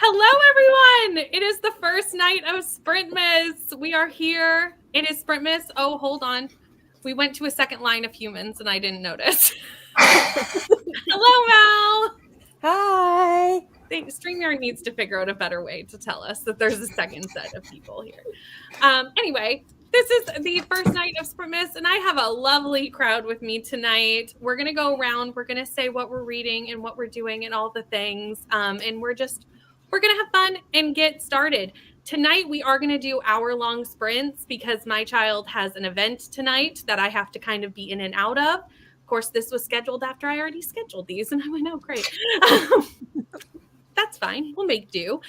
Hello, everyone. It is the first night of Sprintmas. We are here. It is Sprintmas. Oh, hold on. We went to a second line of humans and I didn't notice. Hello, Mel. Hi. I think StreamYard needs to figure out a better way to tell us that there's a second set of people here. Anyway, this is the first night of Sprintmas, and I have a lovely crowd with me tonight. We're going to go around. We're going to say what we're reading and what we're doing and all the things. And we're going to have fun and get started. Tonight, we are going to do hour-long sprints because my child has an event tonight that I have to kind of be in and out of. Of course, this was scheduled after I already scheduled these, and I went, oh, great. That's fine. We'll make do.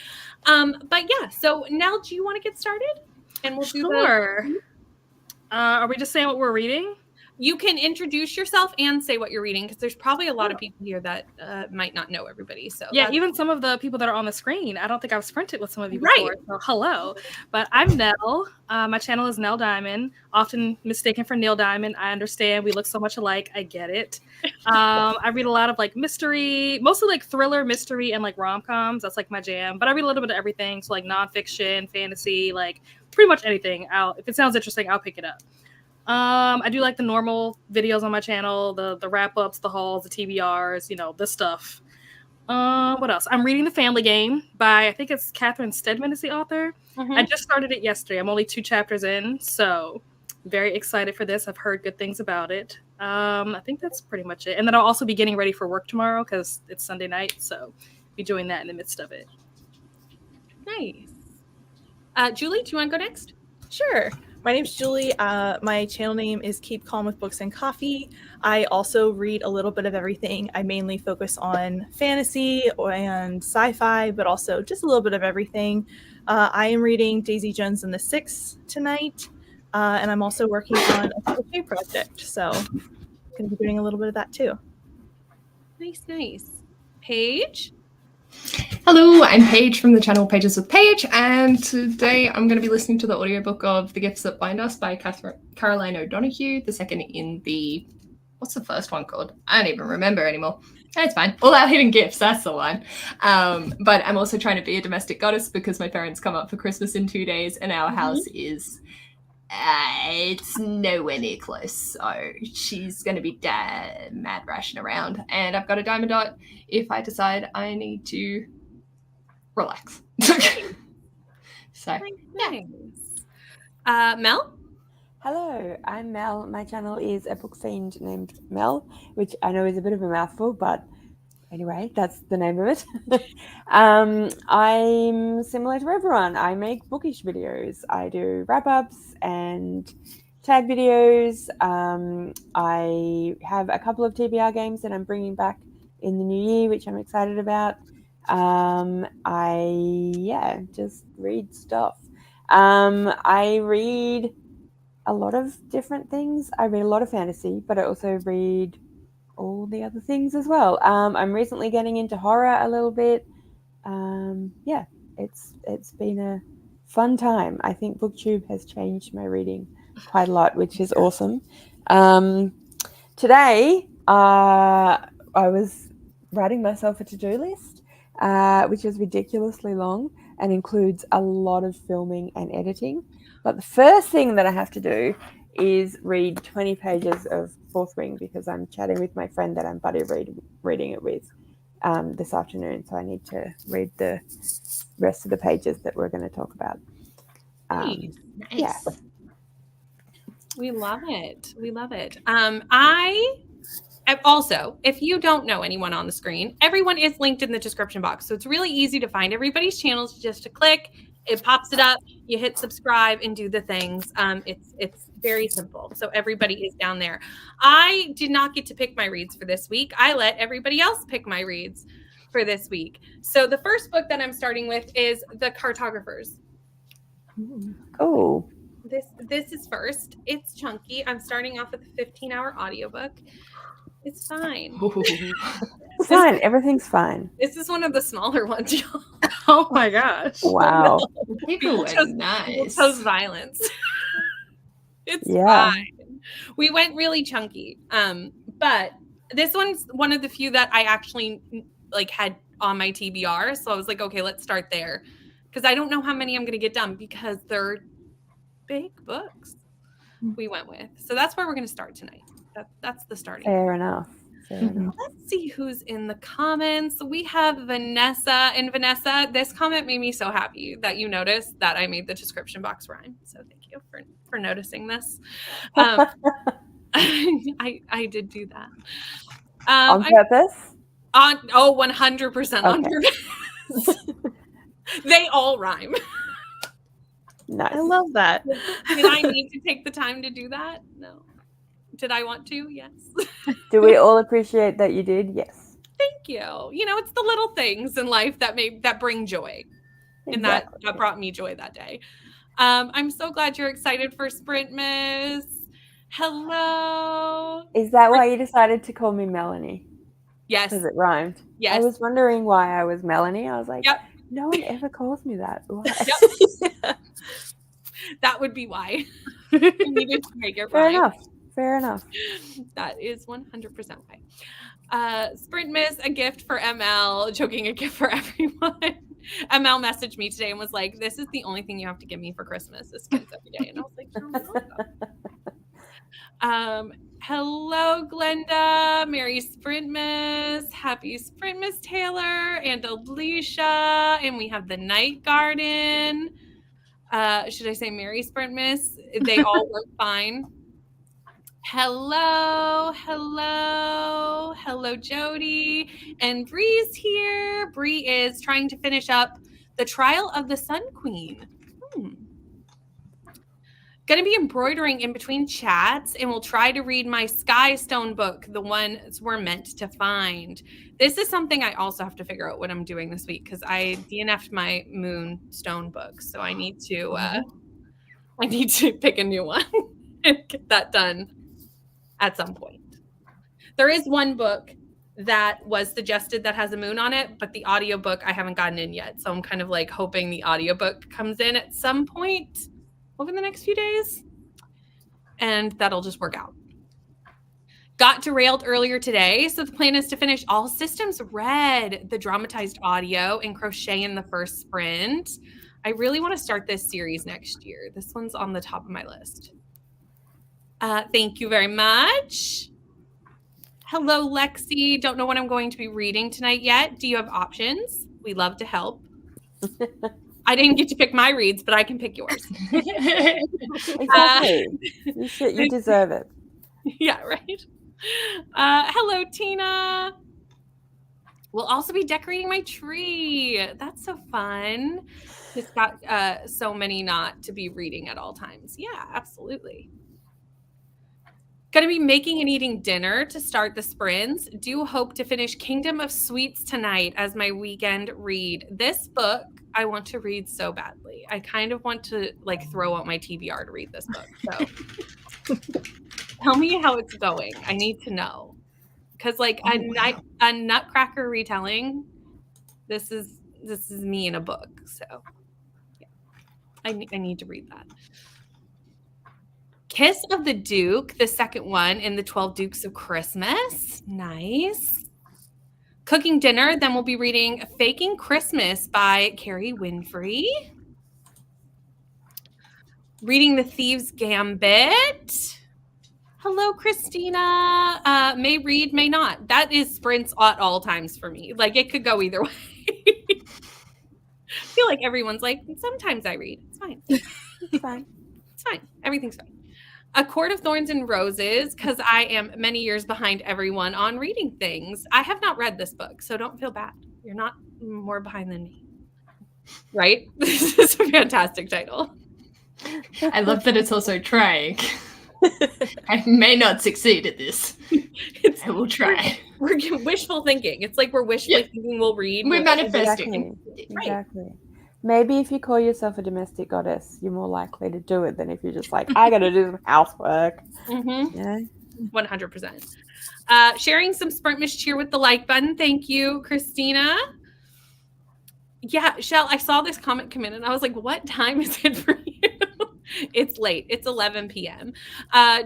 But yeah, so Nell, do you want to get started? And we'll do Sure. Are we just saying what we're reading? You can introduce yourself and say what you're reading, because there's probably a lot of people here that might not know everybody. So yeah, even some of the people that are on the screen. I don't think I've sprinted with some of you before. Right. So hello, but I'm Nell. My channel is Nell Diamond, often mistaken for Neil Diamond. I understand, we look so much alike. I get it. I read a lot of like mystery, mostly like thriller, mystery, and like rom-coms. That's like my jam. But I read a little bit of everything, so like nonfiction, fantasy, like pretty much anything. If it sounds interesting, I'll pick it up. I do like the normal videos on my channel, the wrap-ups, the hauls, the TBRs, this stuff. What else? I'm reading The Family Game by, I think it's Catherine Stedman is the author. Mm-hmm. I just started it yesterday. I'm only 2 chapters in, so very excited for this. I've heard good things about it. I think that's pretty much it. And then I'll also be getting ready for work tomorrow because it's Sunday night, so be doing that in the midst of it. Nice. Julie, do you want to go next? Sure. My name's Julie. My channel name is Keep Calm with Books and Coffee. I also read a little bit of everything. I mainly focus on fantasy and sci-fi, but also just a little bit of everything. I am reading Daisy Jones and the Six tonight, and I'm also working on a crochet project, so I'm going to be doing a little bit of that too. Nice. Paige? Hello, I'm Paige from the channel Pages with Paige, and today I'm going to be listening to the audiobook of The Gifts That Bind Us by Caroline O'Donoghue, the second in the... What's the first one called? I don't even remember anymore. It's fine. All Our Hidden Gifts, that's the one. But I'm also trying to be a domestic goddess because my parents come up for Christmas in 2 days, and our house is... it's nowhere near close, so she's going to be mad rashing around, and I've got a diamond dot if I decide I need to relax. So, yeah. Mel? Hello, I'm Mel. My channel is a book fiend named Mel, which I know is a bit of a mouthful, but anyway, that's the name of it. I'm similar to everyone. I make bookish videos. I do wrap-ups and tag videos. I have a couple of TBR games that I'm bringing back in the new year, which I'm excited about. I just read stuff. I read a lot of different things. I read a lot of fantasy, but I also read all the other things as well. I'm recently getting into horror a little bit. It's been a fun time. I think Booktube has changed my reading quite a lot, which is awesome. Today, I was writing myself a to-do list, which is ridiculously long and includes a lot of filming and editing. But the first thing that I have to do is read 20 pages of Fourth Wing because I'm chatting with my friend that I'm buddy reading it with this afternoon. So I need to read the rest of the pages that we're going to talk about. Nice. Yeah. We love it. Also, if you don't know anyone on the screen, everyone is linked in the description box. So it's really easy to find everybody's channels. Just to click, it pops it up, you hit subscribe and do the things. It's very simple. So everybody is down there. I did not get to pick my reads for this week. I let everybody else pick my reads for this week. So the first book that I'm starting with is The Cartographers. Oh. This is first. It's chunky. I'm starting off with a 15-hour audiobook. It's fine. It's fine. Everything's fine. This is one of the smaller ones, y'all. Oh my gosh. Wow. People were nice. Chose violence. It's fine. We went really chunky. But this one's one of the few that I actually like had on my TBR. So I was like, okay, let's start there. Because I don't know how many I'm going to get done because they're big books we went with. So that's where we're going to start tonight. That's the starting. Fair enough. Let's see who's in the comments. We have Vanessa. And Vanessa, this comment made me so happy that you noticed that I made the description box rhyme. So thank you for noticing this. I did do that. On purpose? 100% on purpose. They all rhyme. Nice. I love that. Did I need to take the time to do that? No. Did I want to? Yes. Do we all appreciate that you did? Yes. Thank you. You know, it's the little things in life that bring joy. Exactly. And that brought me joy that day. I'm so glad you're excited for Sprintmas. Hello. Is that why you decided to call me Melanie? Yes. Because it rhymed. Yes. I was wondering why I was Melanie. I was like, Yep. no one ever calls me that. Why? Yep. That would be why. I needed to make it Fair rhyme. enough. That is 100% why. Sprintmas, a gift for ML, joking, a gift for everyone. ML messaged me today and was like, this is the only thing you have to give me for Christmas is gifts every day. And I was like, you're welcome. Hello, Glenda. Merry Sprintmas. Happy Sprintmas, Taylor and Alicia. And we have the Night Garden. Should I say Merry Sprintmas? They all work fine. Hello, Jody. And Bree's here. Bree is trying to finish up the Trial of the Sun Queen. Going to be embroidering in between chats, and we'll try to read my Sky Stone book, the ones we're meant to find. This is something I also have to figure out what I'm doing this week because I DNF'd my Moonstone book, so I need to pick a new one and get that done at some point. There is one book that was suggested that has a moon on it, but the audiobook I haven't gotten in yet, so I'm kind of like hoping the audiobook comes in at some point over the next few days, and that'll just work out. Got derailed earlier today, so the plan is to finish All Systems Red, the dramatized audio, and crochet in the first sprint. I really want to start this series next year. This one's on the top of my list. Thank you very much. Hello, Lexi. Don't know what I'm going to be reading tonight yet. Do you have options? We love to help. I didn't get to pick my reads, but I can pick yours. Exactly. You deserve it. Yeah, right. Hello, Tina. We'll also be decorating my tree. That's so fun. It's got so many not to be reading at all times. Yeah, absolutely. Going to be making and eating dinner to start the sprints. Do hope to finish Kingdom of Sweets tonight as my weekend read. This book I want to read so badly. I kind of want to like throw out my TBR to read this book. So tell me how it's going. I need to know. Because like a Nutcracker retelling, this is me in a book. So yeah, I need to read that. Kiss of the Duke, the second one in the 12 Dukes of Christmas. Nice. Cooking dinner, then we'll be reading Faking Christmas by Carrie Winfrey. Reading The Thieves' Gambit. Hello, Christina. May read, may not. That is sprints at all times for me. Like, it could go either way. I feel like everyone's like, sometimes I read. It's fine. It's fine. It's fine. Everything's fine. A Court of Thorns and Roses, because I am many years behind everyone on reading things. I have not read this book, so don't feel bad. You're not more behind than me. Right? This is a fantastic title. I love that it's also trying. I may not succeed at this. I will try. We're wishful thinking. It's like we're wishful thinking we'll read. We're manifesting. Exactly. If you call yourself a domestic goddess, you're more likely to do it than if you're just like, I got to do some housework. Mm-hmm. Yeah. 100%. Sharing some Sprintmas cheer with the like button. Thank you, Christina. Yeah, Shell, I saw this comment come in and I was like, what time is it for you? It's late. It's 11 p.m.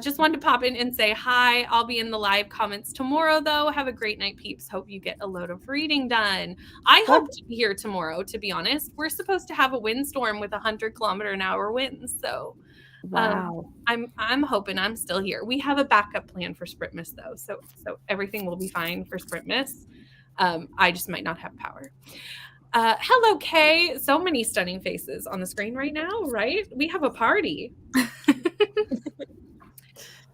Just wanted to pop in and say hi. I'll be in the live comments tomorrow, though. Have a great night, peeps. Hope you get a load of reading done. I hope to be here tomorrow, to be honest. We're supposed to have a windstorm with 100-kilometer-an-hour winds, so Wow. I'm hoping I'm still here. We have a backup plan for Sprintmas, though, so everything will be fine for Sprintmas. I just might not have power. Hello, Kay. So many stunning faces on the screen right now, right? We have a party.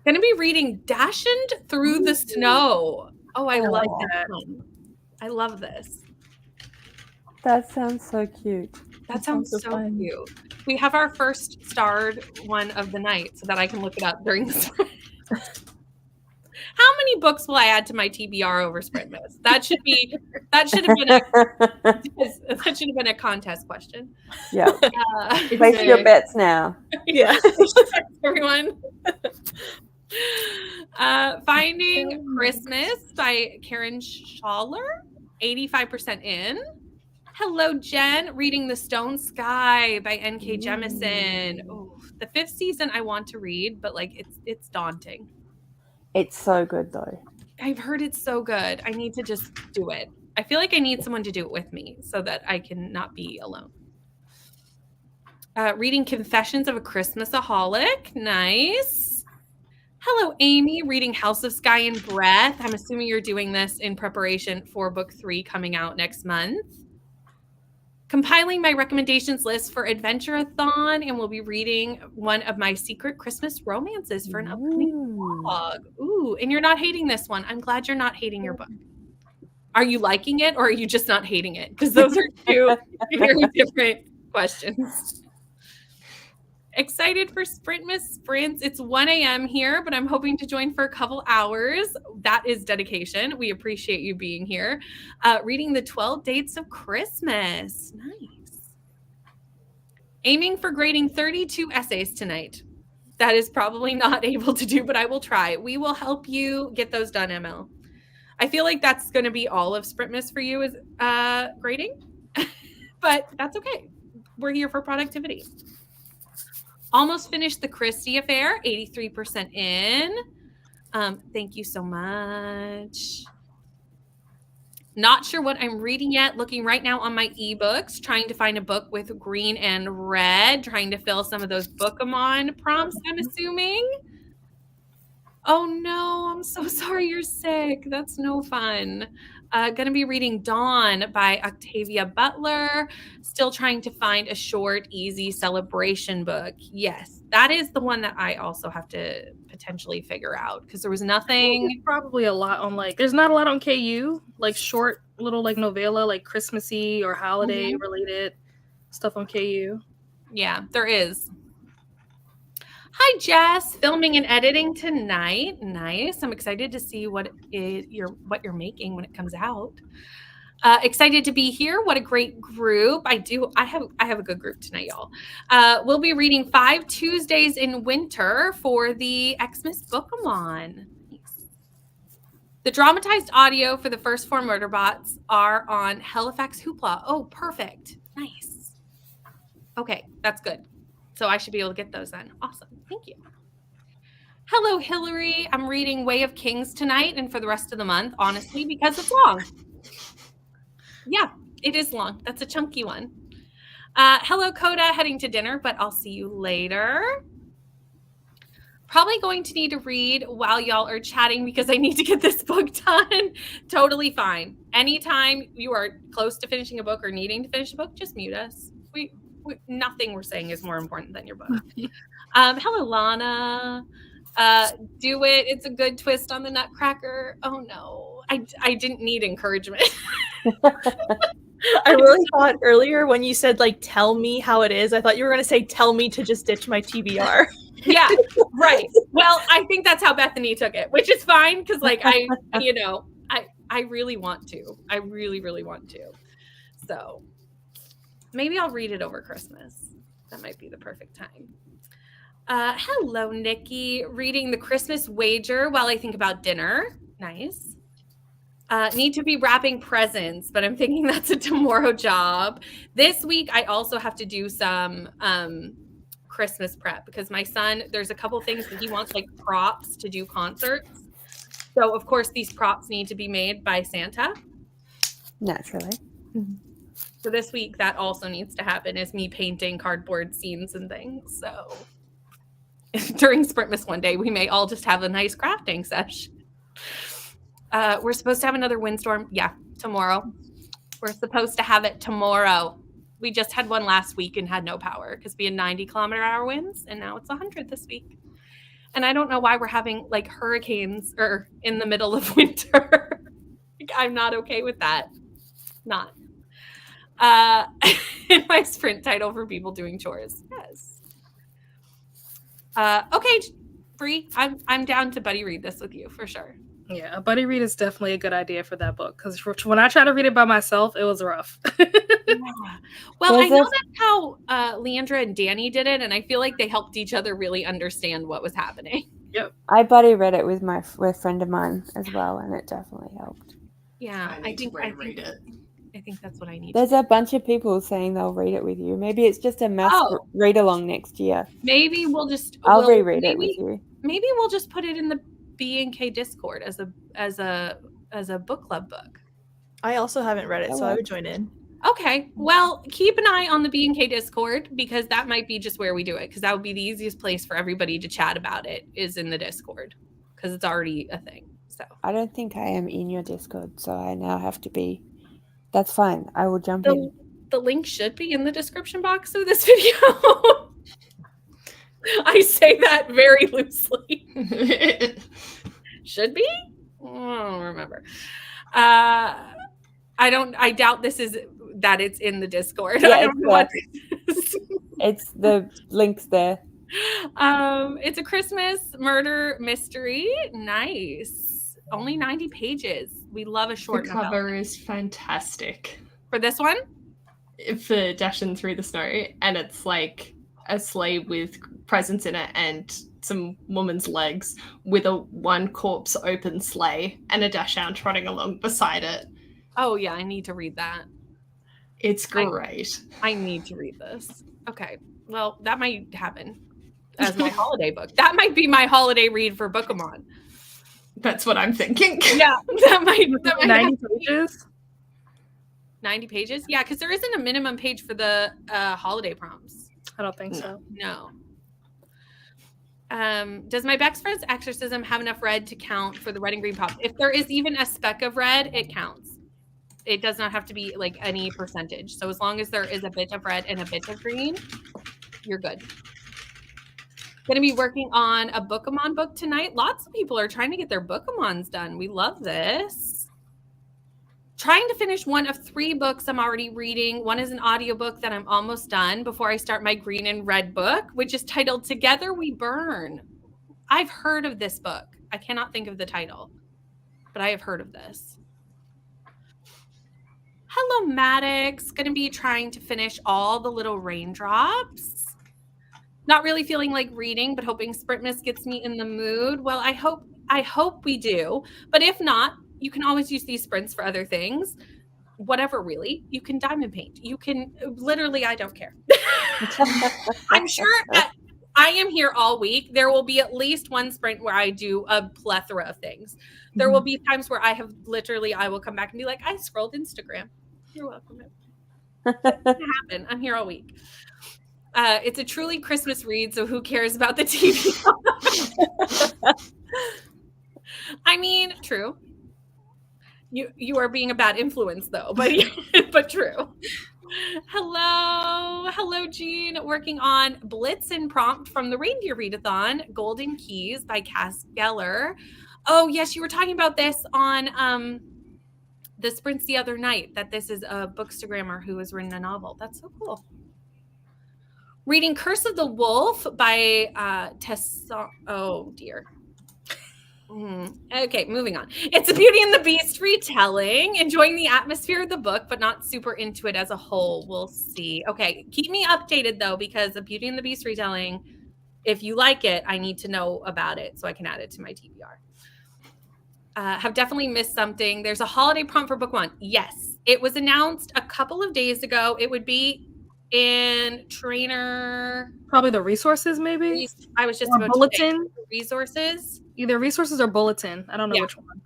Going to be reading Dashing Through the Snow. Oh, I like that one. I love this. That sounds so cute. That sounds so cute. We have our first starred one of the night so that I can look it up during the sprint. How many books will I add to my TBR over Sprintmas? That should have been a contest question. Yeah. Place your bets now. Yeah. Everyone. Finding Christmas by Karen Schaller, 85% in. Hello, Jen. Reading The Stone Sky by N.K. Jemisin. Oh, the 5th season I want to read, but like it's daunting. It's so good though. I've heard it's so good. I need to just do it. I feel like I need someone to do it with me so that I can not be alone. Reading Confessions of a Christmasaholic. Nice. Hello, Amy. Reading House of Sky and Breath. I'm assuming you're doing this in preparation for book 3 coming out next month. Compiling my recommendations list for Adventure-a-thon, and we'll be reading one of my secret Christmas romances for an upcoming vlog. Ooh, and you're not hating this one. I'm glad you're not hating your book. Are you liking it, or are you just not hating it? Because those are two very different questions. Excited for Sprintmas sprints. It's 1 a.m. here, but I'm hoping to join for a couple hours. That is dedication. We appreciate you being here. Reading the 12 Dates of Christmas. Nice. Aiming for grading 32 essays tonight. That is probably not able to do, but I will try. We will help you get those done, ML. I feel like that's going to be all of Sprintmas for you is grading, but that's okay. We're here for productivity. Almost finished The Christie Affair, 83% in. Thank you so much. Not sure what I'm reading yet. Looking right now on my ebooks, trying to find a book with green and red, trying to fill some of those Bookemon prompts, I'm assuming. Oh no, I'm so sorry you're sick. That's no fun. Going to be reading Dawn by Octavia Butler. Still trying to find a short, easy celebration book. Yes, that is the one that I also have to potentially figure out because there was nothing. Probably a lot on there's not a lot on KU, like short little novella, like Christmassy or holiday related stuff on KU. Yeah, there is. Hi, Jess. Filming and editing tonight. Nice. I'm excited to see what you're making when it comes out. Excited to be here. What a great group. I have a good group tonight, y'all. We'll be reading 5 Tuesdays in Winter for the Xmas Bookemon. Nice. The dramatized audio for the first 4 Murderbots are on Halifax Hoopla. Oh, perfect. Nice. Okay, that's good. So I should be able to get those then. Awesome. Thank you. Hello, Hillary. I'm reading Way of Kings tonight and for the rest of the month, honestly, because it's long. Yeah, it is long. That's a chunky one. Hello, Coda. Heading to dinner, but I'll see you later. Probably going to need to read while y'all are chatting because I need to get this book done. Totally fine. Anytime you are close to finishing a book or needing to finish a book, just mute us. Nothing we're saying is more important than your book. Hello, Lana. Do it. It's a good twist on the Nutcracker. Oh no, I didn't need encouragement. I really thought earlier when you said tell me how it is, I thought you were going to say tell me to just ditch my TBR. Yeah, right. Well, I think that's how Bethany took it, which is fine because I really want to. I really, really want to. So maybe I'll read it over Christmas. That might be the perfect time. Hello, Nikki. Reading The Christmas Wager while I think about dinner. Nice. Need to be wrapping presents, but I'm thinking that's a tomorrow job. This week, I also have to do some Christmas prep because my son, there's a couple things that he wants, like props to do concerts. So, of course, these props need to be made by Santa. Naturally. So this week, that also needs to happen, is me painting cardboard scenes and things. So during Sprintmas one day, we may all just have a nice crafting sesh. We're supposed to have another windstorm. Yeah, tomorrow. We're supposed to have it tomorrow. We just had one last week and had no power because we had 90-kilometer-hour winds, and now it's 100 this week. And I don't know why we're having like hurricanes or in the middle of winter. Like, I'm not okay with that. Not. In my sprint title for people doing chores. Yes. Okay, Bree, I'm down to buddy read this with you for sure. Yeah, a buddy read is definitely a good idea for that book because when I tried to read it by myself, it was rough. Well, I know that's how Leandra and Danny did it, and I feel like they helped each other really understand what was happening. Yep. I buddy read it with a friend of mine as well, and it definitely helped. Yeah, I think read it. I think that's what I need. There's a bunch of people saying they'll read it with you. Maybe it's just a mass read along next year. Maybe we'll just I'll reread it with you. Maybe we'll just put it in the B&K Discord as a book club book. I also haven't read it, so I would join in. Okay. Well, keep an eye on the B&K Discord because that might be just where we do it because that would be the easiest place for everybody to chat about it is in the Discord because it's already a thing. So I don't think I am in your Discord, so I now have to be. That's fine. I will jump in. The link should be in the description box of this video. I say that very loosely. Should be? I don't remember. I doubt this is that it's in the Discord. Yeah, I don't know what it is. It's the links there. It's a Christmas murder mystery. Nice. Only 90 pages. We love a short The novella. cover is fantastic. For this one? For Dashing Through the Snow, and it's like a sleigh with presents in it and some woman's legs with a one corpse open sleigh and a Dachshund trotting along beside it. Oh yeah, I need to read that. It's great. I need to read this. Okay. Well, that might happen as my holiday book. That might be my holiday read for Bookemon. That's what I'm thinking. Yeah, that might 90 pages? 90 pages? Yeah, because there isn't a minimum page for the holiday prompts. I don't think so. No. Does my best friend's exorcism have enough red to count for the red and green pop? If there is even a speck of red, it counts. It does not have to be like any percentage. So as long as there is a bit of red and a bit of green, you're good. Going to be working on a Bookemon book tonight. Lots of people are trying to get their Bookemons done. We love this. Trying to finish one of 3 books I'm already reading. One is an audiobook that I'm almost done before I start my green and red book, which is titled Together We Burn. I've heard of this book. I cannot think of the title, but I have heard of this. Hello, Maddox. Going to be trying to finish All the Little Raindrops. Not really feeling like reading, but hoping Sprintmas gets me in the mood. Well, I hope we do. But if not, you can always use these sprints for other things. Whatever, really. You can diamond paint. You can literally, I don't care. I'm sure that I am here all week. There will be at least one sprint where I do a plethora of things. There will be times where I will come back and be like, I scrolled Instagram. You're welcome. That's gonna happen. I'm here all week. It's a truly Christmas read, so who cares about the TV? I mean, true. You are being a bad influence, though, but true. Hello, Jean. Working on Blitzen prompt from the Reindeer Readathon, Golden Keys by Cass Geller. Oh yes, you were talking about this on the sprints the other night. That this is a bookstagrammer who has written a novel. That's so cool. Reading Curse of the Wolf by Tessa. Oh dear. Okay, moving on. It's a Beauty and the Beast retelling. Enjoying the atmosphere of the book, but not super into it as a whole. We'll see. Okay, keep me updated though, because the Beauty and the Beast retelling, if you like it, I need to know about it so I can add it to my TBR. Have definitely missed something. There's a holiday prompt for book 1. Yes, it was announced a couple of days ago. It would be in trainer. Probably the resources, maybe? I was just Or about bulletin? to say resources. Either resources or bulletin. I don't know Yeah. which one.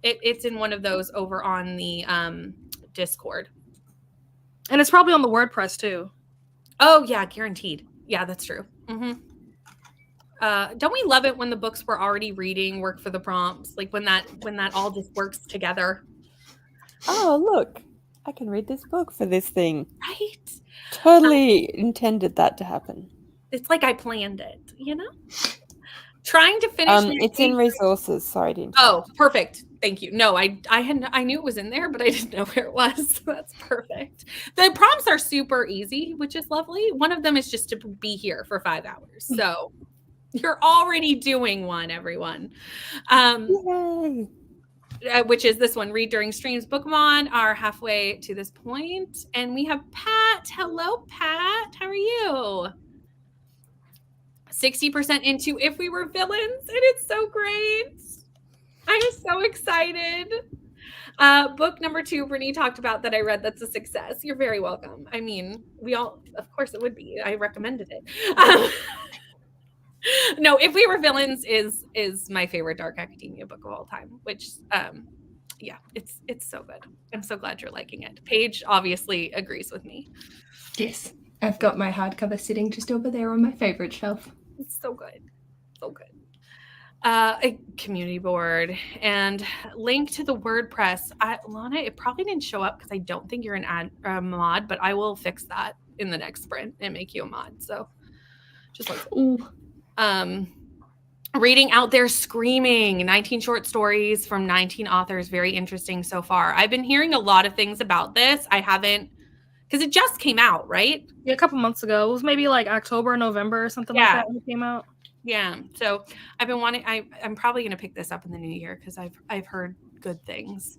It's in one of those over on the Discord. And it's probably on the WordPress too. Oh yeah, guaranteed. Yeah, that's true. Don't we love it when the books we're already reading work for the prompts? Like when that all just works together. Oh, look. I can read this book for this thing. Right? Totally intended that to happen. It's like I planned it, you know? Trying to finish. It's in resources. Sorry to interrupt. Oh, perfect. Thank you. No, I knew it was in there, but I didn't know where it was. That's perfect. The prompts are super easy, which is lovely. One of them is just to be here for 5 hours. So you're already doing one, everyone. Yay. Which is this one, read during streams. Bookmon are halfway to this point. And we have Pat. Hello, Pat. How are you? 60% into If We Were Villains, and it's so great. I'm so excited. Book number 2, Brittany talked about that I read. That's a success. You're very welcome. I mean, we all, of course it would be. I recommended it. No, If We Were Villains is my favorite dark academia book of all time, which yeah, it's so good. I'm so glad you're liking it. Paige obviously agrees with me. Yes. I've got my hardcover sitting just over there on my favorite shelf. It's so good. So good. A community board and link to the WordPress. Lana, it probably didn't show up because I don't think you're an mod, but I will fix that in the next sprint and make you a mod. So just like reading Out There Screaming, 19 short stories from 19 authors. Very interesting so far. I've been hearing a lot of things about this. I haven't, because it just came out, right? Yeah, a couple months ago. It was maybe like October, November or something like that when it came out. Yeah. So I've been wanting, I'm probably going to pick this up in the new year because I've heard good things.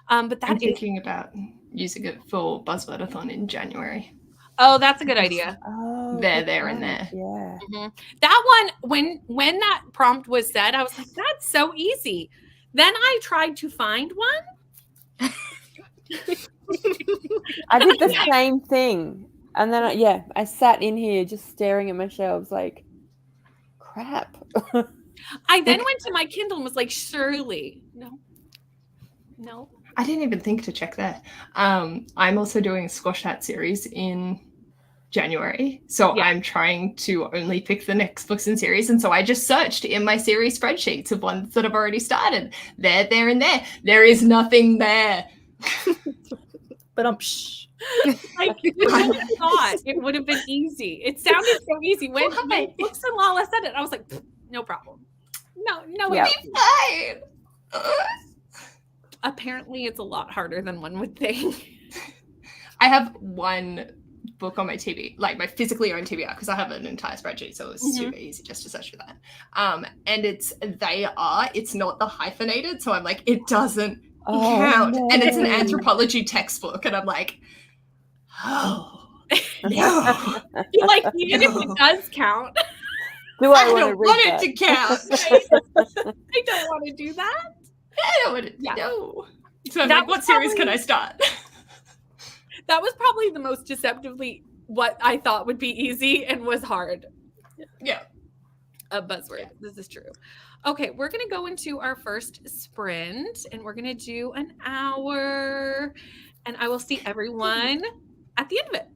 But I'm thinking about using it for Buzzwordathon in January. Oh, that's a good idea. Oh, there and there. Yeah. Mm-hmm. That one, when that prompt was said, I was like, that's so easy. Then I tried to find one. I did the same thing. And then, I sat in here just staring at my shelves like, crap. I then went to my Kindle and was like, surely. No. I didn't even think to check that. I'm also doing a Squash Hat series in January. So I'm trying to only pick the next books in series. And so I just searched in my series spreadsheets of ones that have already started. There, and there. There is nothing there. But like you would have thought it would have been easy. It sounded so easy. When Books and Lala said it, I was like, no problem. No, it'd be fine. Apparently it's a lot harder than one would think. I have one book on my TV, like my physically owned TBR, because I have an entire spreadsheet, so it's super easy just to search for that. And it's not the hyphenated, so I'm like, it doesn't count. No. And it's an anthropology textbook, and I'm like, oh no. Like, even if it does count. I don't want it to count. I don't want to do that. I don't want to no. So I'm like, what series can I start? That was probably the most deceptively what I thought would be easy and was hard. Yeah. A buzzword. Yeah. This is true. Okay, we're going to go into our first sprint and we're going to do an hour. And I will see everyone at the end of it.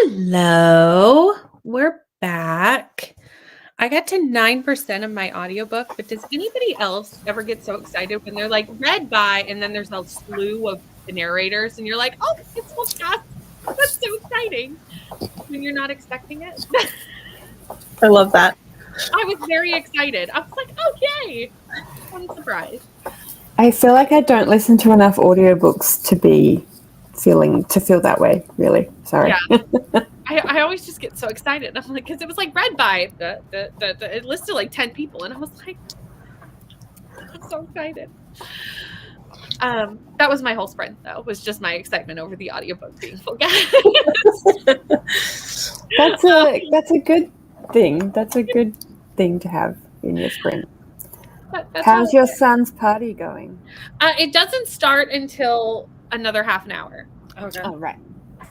Hello, we're back. I got to 9% of my audiobook, but does anybody else ever get so excited when they're like read by, and then there's a slew of the narrators, and you're like, oh, it's full cast. That's so exciting when you're not expecting it. I love that. I was very excited. I was like, oh, yay. I'm surprised. I feel like I don't listen to enough audiobooks to feel that way, really. Sorry. Yeah. I always just get so excited. I'm like, because it was like read by it listed like 10 people, and I was like, I'm so excited. That was my whole sprint, though, was just my excitement over the audiobook being full cast. That's a good thing. That's a good thing to have in your sprint. How's your son's party going? It doesn't start until another half an hour. Okay. Oh, right.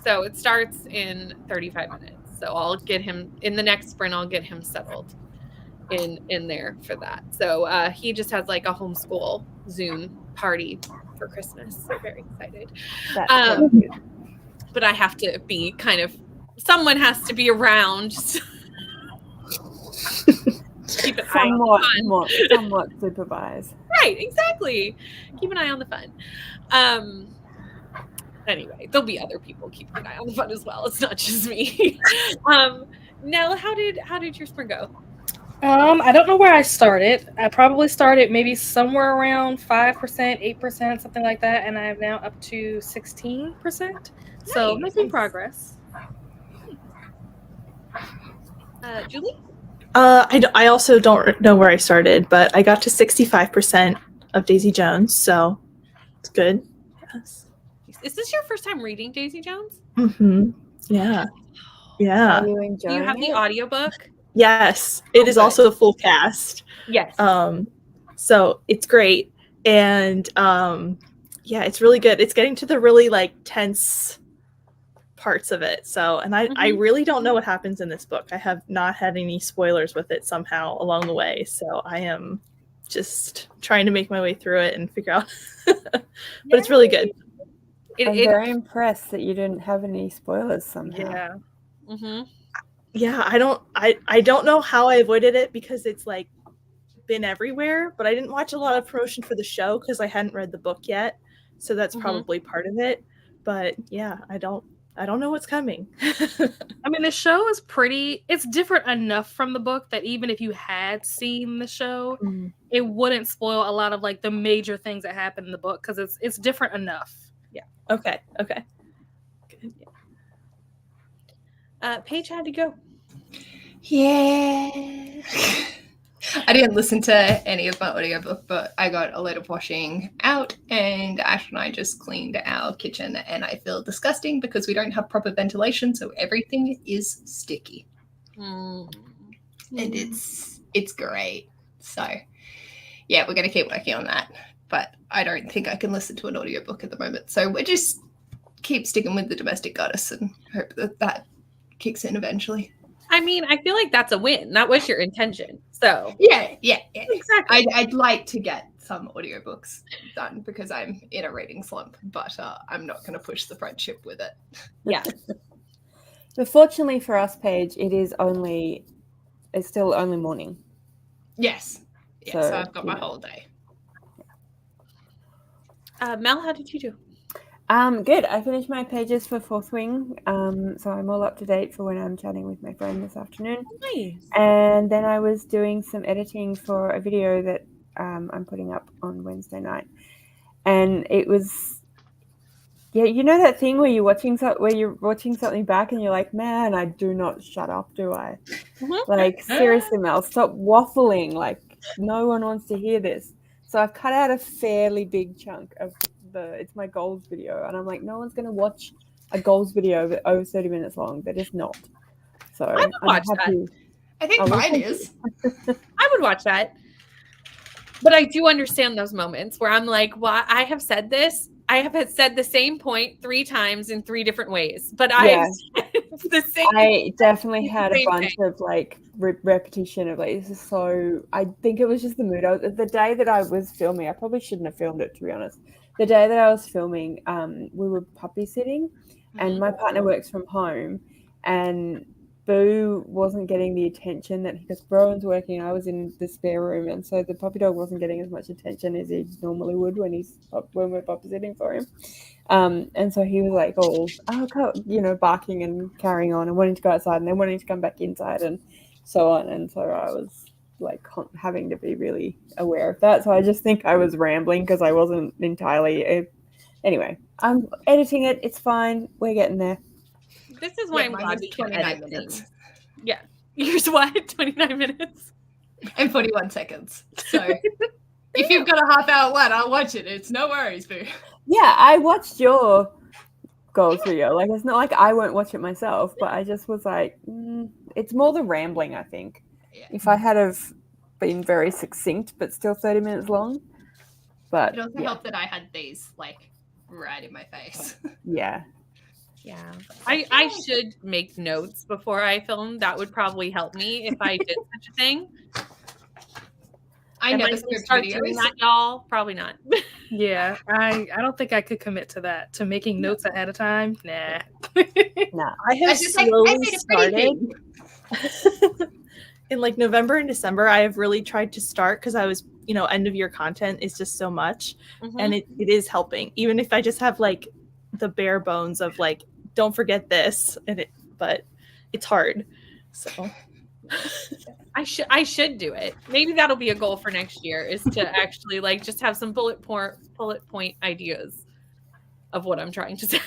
So it starts in 35 minutes. So I'll get him in the next sprint. I'll get him settled in there for that. So he just has like a homeschool Zoom party for Christmas. So very excited. That's so cute. But I have to be someone has to be around. Keep an eye on the fun. Somewhat supervised. Right, exactly. Keep an eye on the fun. Anyway, there'll be other people keeping an eye on the fun as well. It's not just me. Nell, how did your spring go? I don't know where I started. I probably started maybe somewhere around 5%, 8%, something like that, and I'm now up to 16%. So Nice. making progress. Julie? I also don't know where I started, but I got to 65% of Daisy Jones, so it's good. Yes. Is this your first time reading Daisy Jones? Mm-hmm. Yeah. Yeah. Are you Do enjoying you have the it? audiobook? Yes. It is good. also a full cast. Yes. So it's great. And yeah, it's really good. It's getting to the really like tense parts of it. So, and I really don't know what happens in this book. I have not had any spoilers with it somehow along the way. So I am just trying to make my way through it and figure out. But it's really good. I'm very impressed that you didn't have any spoilers somehow. Yeah. Mm-hmm. Yeah, I don't know how I avoided it because it's like been everywhere, but I didn't watch a lot of promotion for the show because I hadn't read the book yet. So that's probably part of it. But yeah, I don't know what's coming. I mean, the show is it's different enough from the book that even if you had seen the show, it wouldn't spoil a lot of like the major things that happen in the book because it's different enough. Yeah. Okay. Good. Yeah. Paige, how'd it go? Yeah. I didn't listen to any of my audiobook, but I got a load of washing out, and Ash and I just cleaned our kitchen, and I feel disgusting because we don't have proper ventilation, so everything is sticky. And it's great. So yeah, we're going to keep working on that, but I don't think I can listen to an audiobook at the moment. So we'll just keep sticking with the domestic goddess and hope that kicks in eventually. I mean, I feel like that's a win. That was your intention. So Yeah. exactly. I'd like to get some audiobooks done because I'm in a reading slump, but I'm not going to push the friendship with it. Yeah. But fortunately for us, Paige, it's still only morning. Yes. Yeah, so I've got my whole day. Mel, how did you do? Good. I finished my pages for Fourth Wing, so I'm all up to date for when I'm chatting with my friend this afternoon. Nice. And then I was doing some editing for a video that I'm putting up on Wednesday night, and it was, yeah, you know that thing where you're watching something back and you're like, man, I do not shut up, do I? Like seriously, Mel, stop waffling. Like no one wants to hear this. So I've cut out a fairly big chunk of it's my goals video, and I'm like, no one's going to watch a goals video that over 30 minutes long. They're just not. So I would watch that. I think mine is. I would watch that. But I do understand those moments where I'm like, well, I have said this. I have said the same point 3 times in 3 different ways, but I definitely had a bunch of like repetition of like, this is so, I think it was just the mood. The day that I was filming, I probably shouldn't have filmed it, to be honest. The day that I was filming, we were puppy sitting, and my partner works from home, and Boo wasn't getting the attention that, because Rowan's working, I was in the spare room, and so the puppy dog wasn't getting as much attention as he normally would when we're puppy sitting for him. And so he was like, barking and carrying on and wanting to go outside and then wanting to come back inside and so on. And so I was like having to be really aware of that. So I just think I was rambling because I wasn't entirely. Anyway, I'm editing it. It's fine. We're getting there. This is why I'm mine glad was we can 29 edit minutes. things. Yeah. Yours what? 29 minutes? And 41 seconds. So if you've got a half-hour one, I'll watch it. It's no worries, Boo. Yeah, I watched your goals video. Like, it's not like I won't watch it myself, but I just was like, it's more the rambling, I think. Yeah. If I had have been very succinct, but still 30 minutes long. But It also helped that I had these, like, right in my face. Yeah. Yeah. I should make notes before I film. That would probably help me if I did such a thing. I Am never gonna script start doing videos. that, y'all? Probably not. Yeah, I don't think I could commit to that. To making notes ahead of time, nah. Nah. I have It's just like, I slowly made a pretty started thing. in like November and December. I have really tried to start because I was, end of year content is just so much, and it is helping. Even if I just have like the bare bones of like, don't forget this, but it's hard. So I should do it. Maybe that'll be a goal for next year, is to actually like just have some bullet point ideas of what I'm trying to say.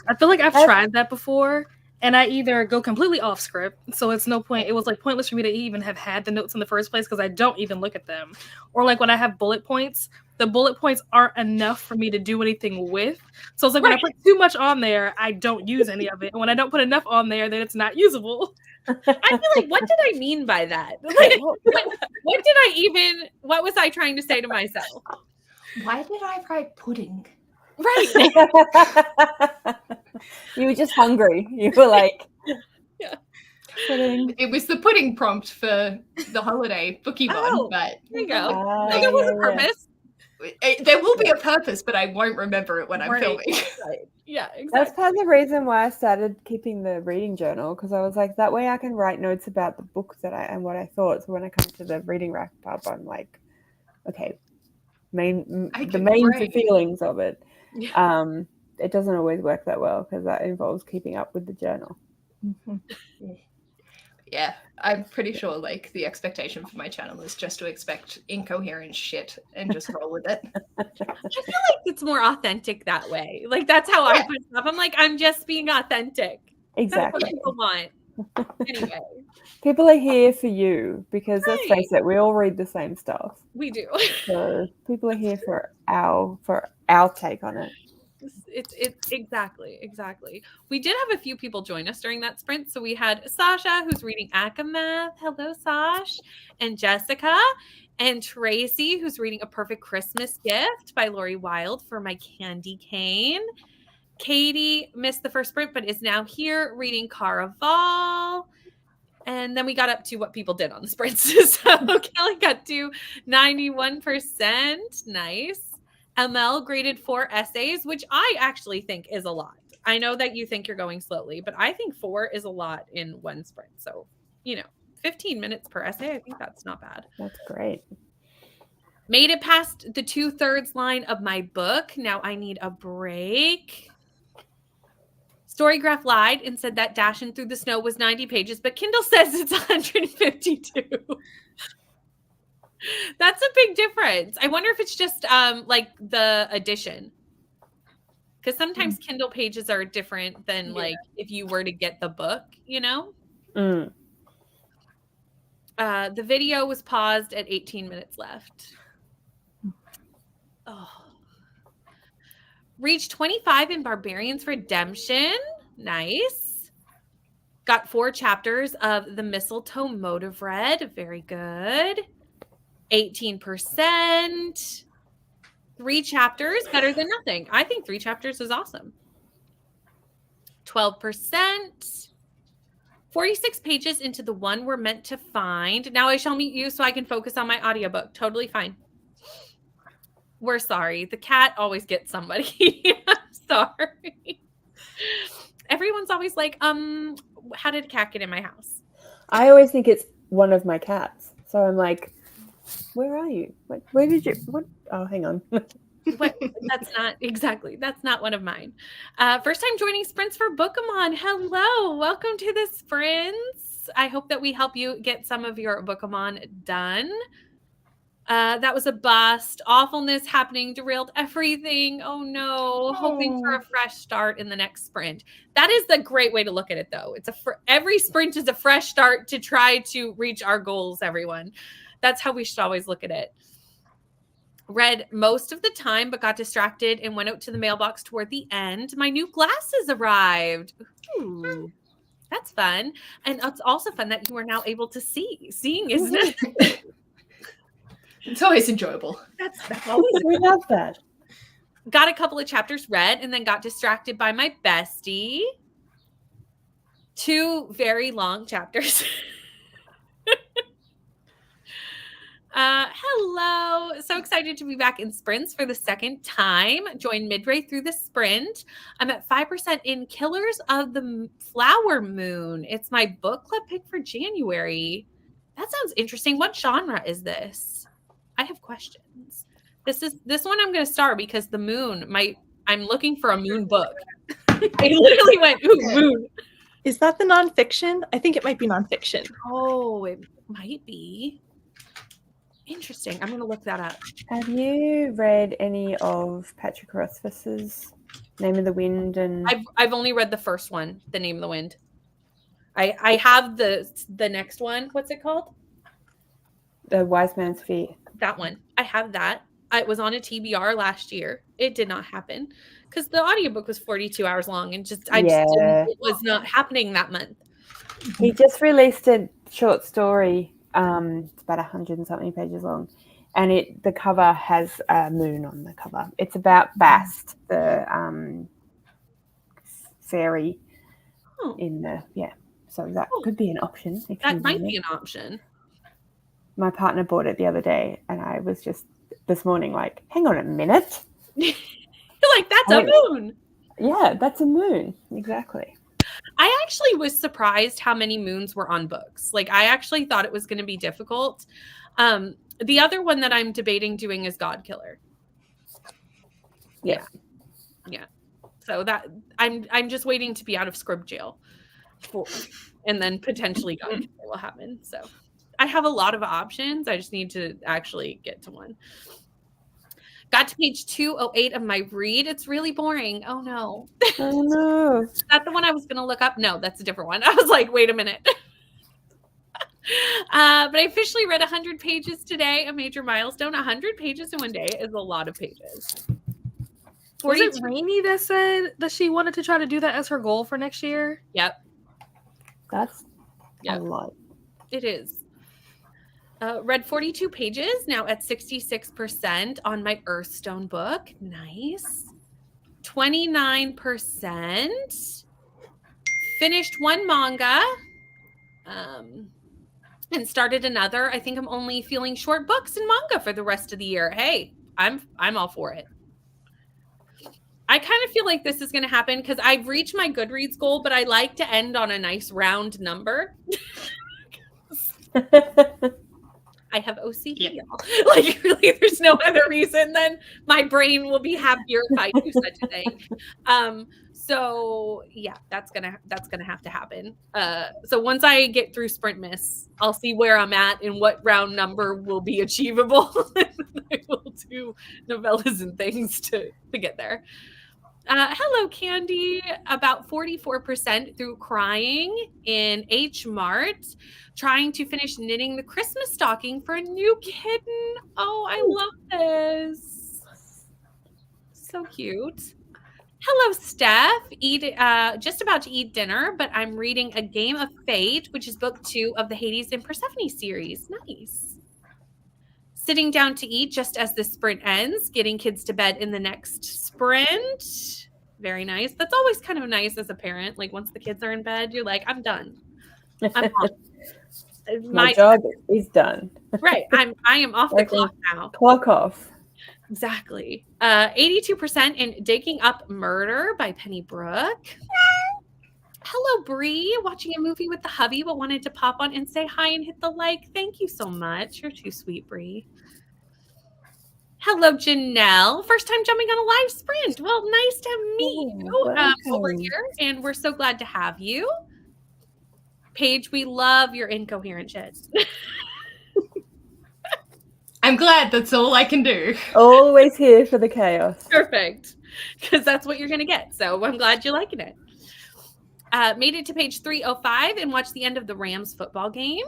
I feel like I've tried that before, and I either go completely off script, so it's no point. It was like pointless for me to even have had the notes in the first place because I don't even look at them. Or like when I have bullet points, the bullet points aren't enough for me to do anything with. So it's like when I put too much on there, I don't use any of it. And when I don't put enough on there, then it's not usable. I feel like, what did I mean by that? Like, what was I trying to say to myself? Why did I write pudding? Right. You were just hungry. You were like, Yeah. Pudding. It was the pudding prompt for the holiday bookie one, but There you go. Ah, There was a yeah. purpose. there will be a purpose, but I won't remember it when I'm filming. Yeah, exactly. That's part of the reason why I started keeping the reading journal, because I was like, that way I can write notes about the book and what I thought. So when I come to the reading wrap up, I'm like, okay, the main feelings of it. Yeah. It doesn't always work that well because that involves keeping up with the journal. Yeah, I'm pretty sure like the expectation for my channel is just to expect incoherent shit and just roll with it. I feel like it's more authentic that way. Like that's how I put stuff. I'm like, I'm just being authentic. That's what Exactly. people want. Anyway, People are here for you because let's face it, we all read the same stuff. we do. So people are here for our take on it. It's exactly. We did have a few people join us during that sprint. So we had Sasha, who's reading Akamath. Hello, Sash. And Jessica. And Tracy, who's reading A Perfect Christmas Gift by Lori Wilde for my candy cane. Katie missed the first sprint, but is now here reading Caraval. And then we got up to what people did on the sprints. So Kelly got to 91%. Nice. ML graded 4 essays, which I actually think is a lot. I know that you think you're going slowly, but I think 4 is a lot in one sprint. So, 15 minutes per essay, I think that's not bad. That's great. Made it past the 2/3 line of my book. Now I need a break. Storygraph lied and said that Dashing Through the Snow was 90 pages, but Kindle says it's 152. That's a big difference. I wonder if it's just like the edition. Because sometimes Kindle pages are different than like if you were to get the book, The video was paused at 18 minutes left. Oh. Reached 25 in Barbarian's Redemption. Nice. Got 4 chapters of The Mistletoe Motive read. Very good. 18%. 3 chapters, better than nothing. I think 3 chapters is awesome. 12%. 46 pages into the one we're meant to find. Now I shall mute you so I can focus on my audiobook. Totally fine. We're sorry. The cat always gets somebody. I'm sorry. everyone's always like, how did a cat get in my house? I always think it's one of my cats. So I'm like, where are you? Where did you? What? Oh, hang on. That's not one of mine. First time joining Sprints for Bookamon. Hello, welcome to the Sprints. I hope that we help you get some of your Bookamon done. That was a bust. Awfulness happening, derailed everything. Oh no. Hoping for a fresh start in the next sprint. That is the great way to look at it, though. Every sprint is a fresh start to try to reach our goals, everyone. That's how we should always look at it. Read most of the time, but got distracted and went out to the mailbox toward the end. My new glasses arrived. Ooh, that's fun. And it's also fun that you are now able to see. Seeing is It's always enjoyable. That's always We love that. got a couple of chapters read and then got distracted by my bestie. 2 very long chapters. Hello. So excited to be back in Sprints for the second time. Joined midway through the sprint. I'm at 5% in Killers of the Flower Moon. It's my book club pick for January. That sounds interesting. What genre is this? I have questions. This one I'm going to star because the moon I'm looking for a moon book. I literally went, ooh, moon. Is that the nonfiction? I think it might be nonfiction. Oh, it might be. Interesting. I'm going to look that up. Have you read any of Patrick Rothfuss's Name of the Wind? And I've only read the first one, The Name of the Wind. I have the next one. What's it called? The Wise Man's Fear. That one. I have that. It was on a TBR last year. It did not happen because the audiobook was 42 hours long and it was not happening that month. He just released a short story. It's about 100 and something pages long, and the cover has a moon on the cover. It's about Bast, the fairy in the So that could be an option. That might be an option. My partner bought it the other day, and I was just this morning like, hang on a minute. You're like, that's a moon. Yeah, that's a moon. Exactly. I actually was surprised how many moons were on books. Like, I actually thought it was going to be difficult. The other one that I'm debating doing is God Killer. Yeah. So that I'm just waiting to be out of scrib jail, and then potentially God Killer will happen. So I have a lot of options. I just need to actually get to one. Got to page 208 of my read. It's really boring. Oh, no. Oh, no. Is that the one I was going to look up? No, that's a different one. I was like, wait a minute. But I officially read 100 pages today, a major milestone. 100 pages in one day is a lot of pages. Was it Rainey that said that she wanted to try to do that as her goal for next year? Yep. That's a lot. It is. Read 42 pages, now at 66% on my Earthstone book. Nice. 29%. Finished one manga. And started another. I think I'm only feeling short books and manga for the rest of the year. Hey, I'm all for it. I kind of feel like this is going to happen because I've reached my Goodreads goal, but I like to end on a nice round number. I have OCD. Yeah. Like, really, there's no other reason than my brain will be happier if I do such a thing. So yeah, that's gonna have to happen. So once I get through Sprintmas, I'll see where I'm at and what round number will be achievable. I will do novellas and things to get there. Hello, Candy. About 44% through Crying in H Mart. Trying to finish knitting the Christmas stocking for a new kitten. Oh, I love this. So cute. Hello, Steph. Just about to eat dinner, but I'm reading A Game of Fate, which is book 2 of the Hades and Persephone series. Nice. Sitting down to eat just as the sprint ends, getting kids to bed in the next sprint. Very nice. That's always kind of nice as a parent. Like, once the kids are in bed, you're like, I'm done. I'm off. My job is done. Right. I am off the clock now. Clock off. Exactly. 82% in Digging Up Murder by Penny Brooke. Hello, Bree. Watching a movie with the hubby, but wanted to pop on and say hi and hit the like. Thank you so much. You're too sweet, Bree. Hello, Janelle. First time jumping on a live sprint. Well, nice to meet you over welcome. here, and we're so glad to have you. Paige, we love your incoherent shit. I'm glad that's all I can do. Always here for the chaos. Perfect, because that's what you're going to get. So I'm glad you're liking it. Made it to page 305 and watched the end of the Rams football game.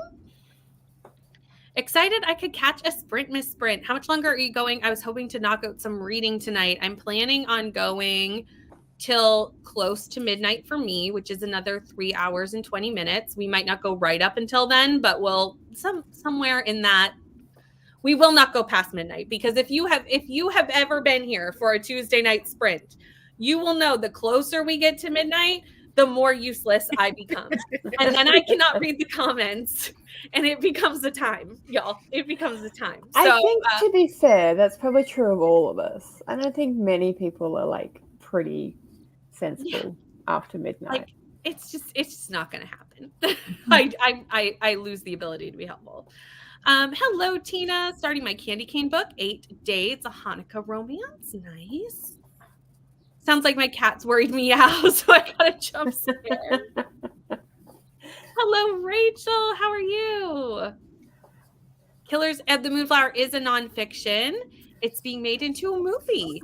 Excited I could catch a Sprintmas sprint. How much longer are you going? I was hoping to knock out some reading tonight. I'm planning on going till close to midnight for me, which is another 3 hours and 20 minutes. We might not go right up until then, but we'll somewhere in that. We will not go past midnight, because if you have ever been here for a Tuesday night sprint, you will know the closer we get to midnight, the more useless I become. And then I cannot read the comments, and it becomes a time, y'all. It becomes a time. So, I think, to be fair, that's probably true of all of us. I don't think many people are like pretty sensible after midnight. like, it's just not going to happen. I lose the ability to be helpful. Hello, Tina. Starting my candy cane book, 8 Days, a Hanukkah romance. Nice. Sounds like my cat's worried me out, so I got a jump scare. Hello, Rachel. How are you? Killers of the Moonflower is a nonfiction. It's being made into a movie.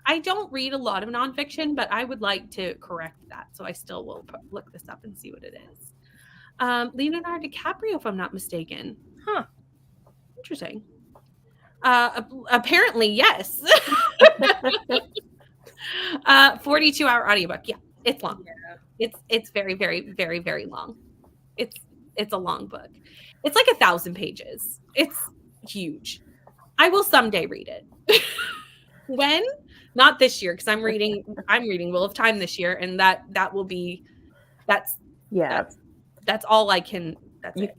I don't read a lot of nonfiction, but I would like to correct that, so I still will look this up and see what it is. Leonardo DiCaprio, if I'm not mistaken. Huh. Interesting. Apparently, yes. 42-hour audiobook. Yeah, it's long. Yeah. It's very, very, very, very long. It's a long book. It's like 1,000 pages. It's huge. I will someday read it. When? Not this year, because I'm reading Wheel of Time this year, and that will be that's all I can.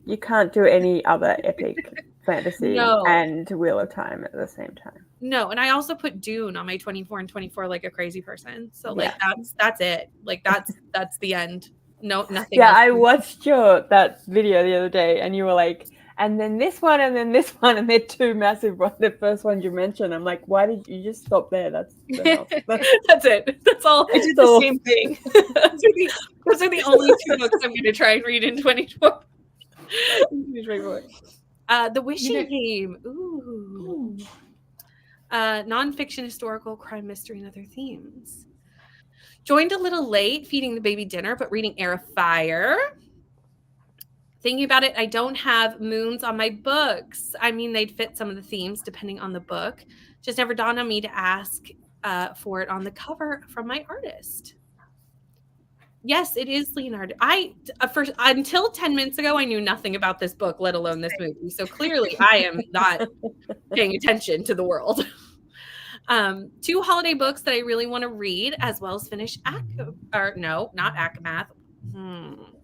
You can't do any other epic fantasy and Wheel of Time at the same time. No, and I also put Dune on my 24 and 24 like a crazy person. So that's it. Like that's the end. No, nothing. Yeah, else. I watched that video the other day, and you were like, and then this one, and then this one, and they're two massive ones. The first one you mentioned, I'm like, why did you just stop there? That's it. That's all. I did the same thing. Those are the only two books I'm going to try and read in 2024. The Wishing Game. Ooh. Nonfiction, historical, crime, mystery, and other themes. Joined a little late, feeding the baby dinner, but reading Air of Fire. Thinking about it, I don't have moons on my books. I mean, they'd fit some of the themes depending on the book. Just never dawned on me to ask for it on the cover from my artist. Yes, it is Leonardo. Until 10 minutes ago, I knew nothing about this book, let alone this movie. So clearly I am not paying attention to the world. 2 holiday books that I really want to read, as well as finish not Akamath.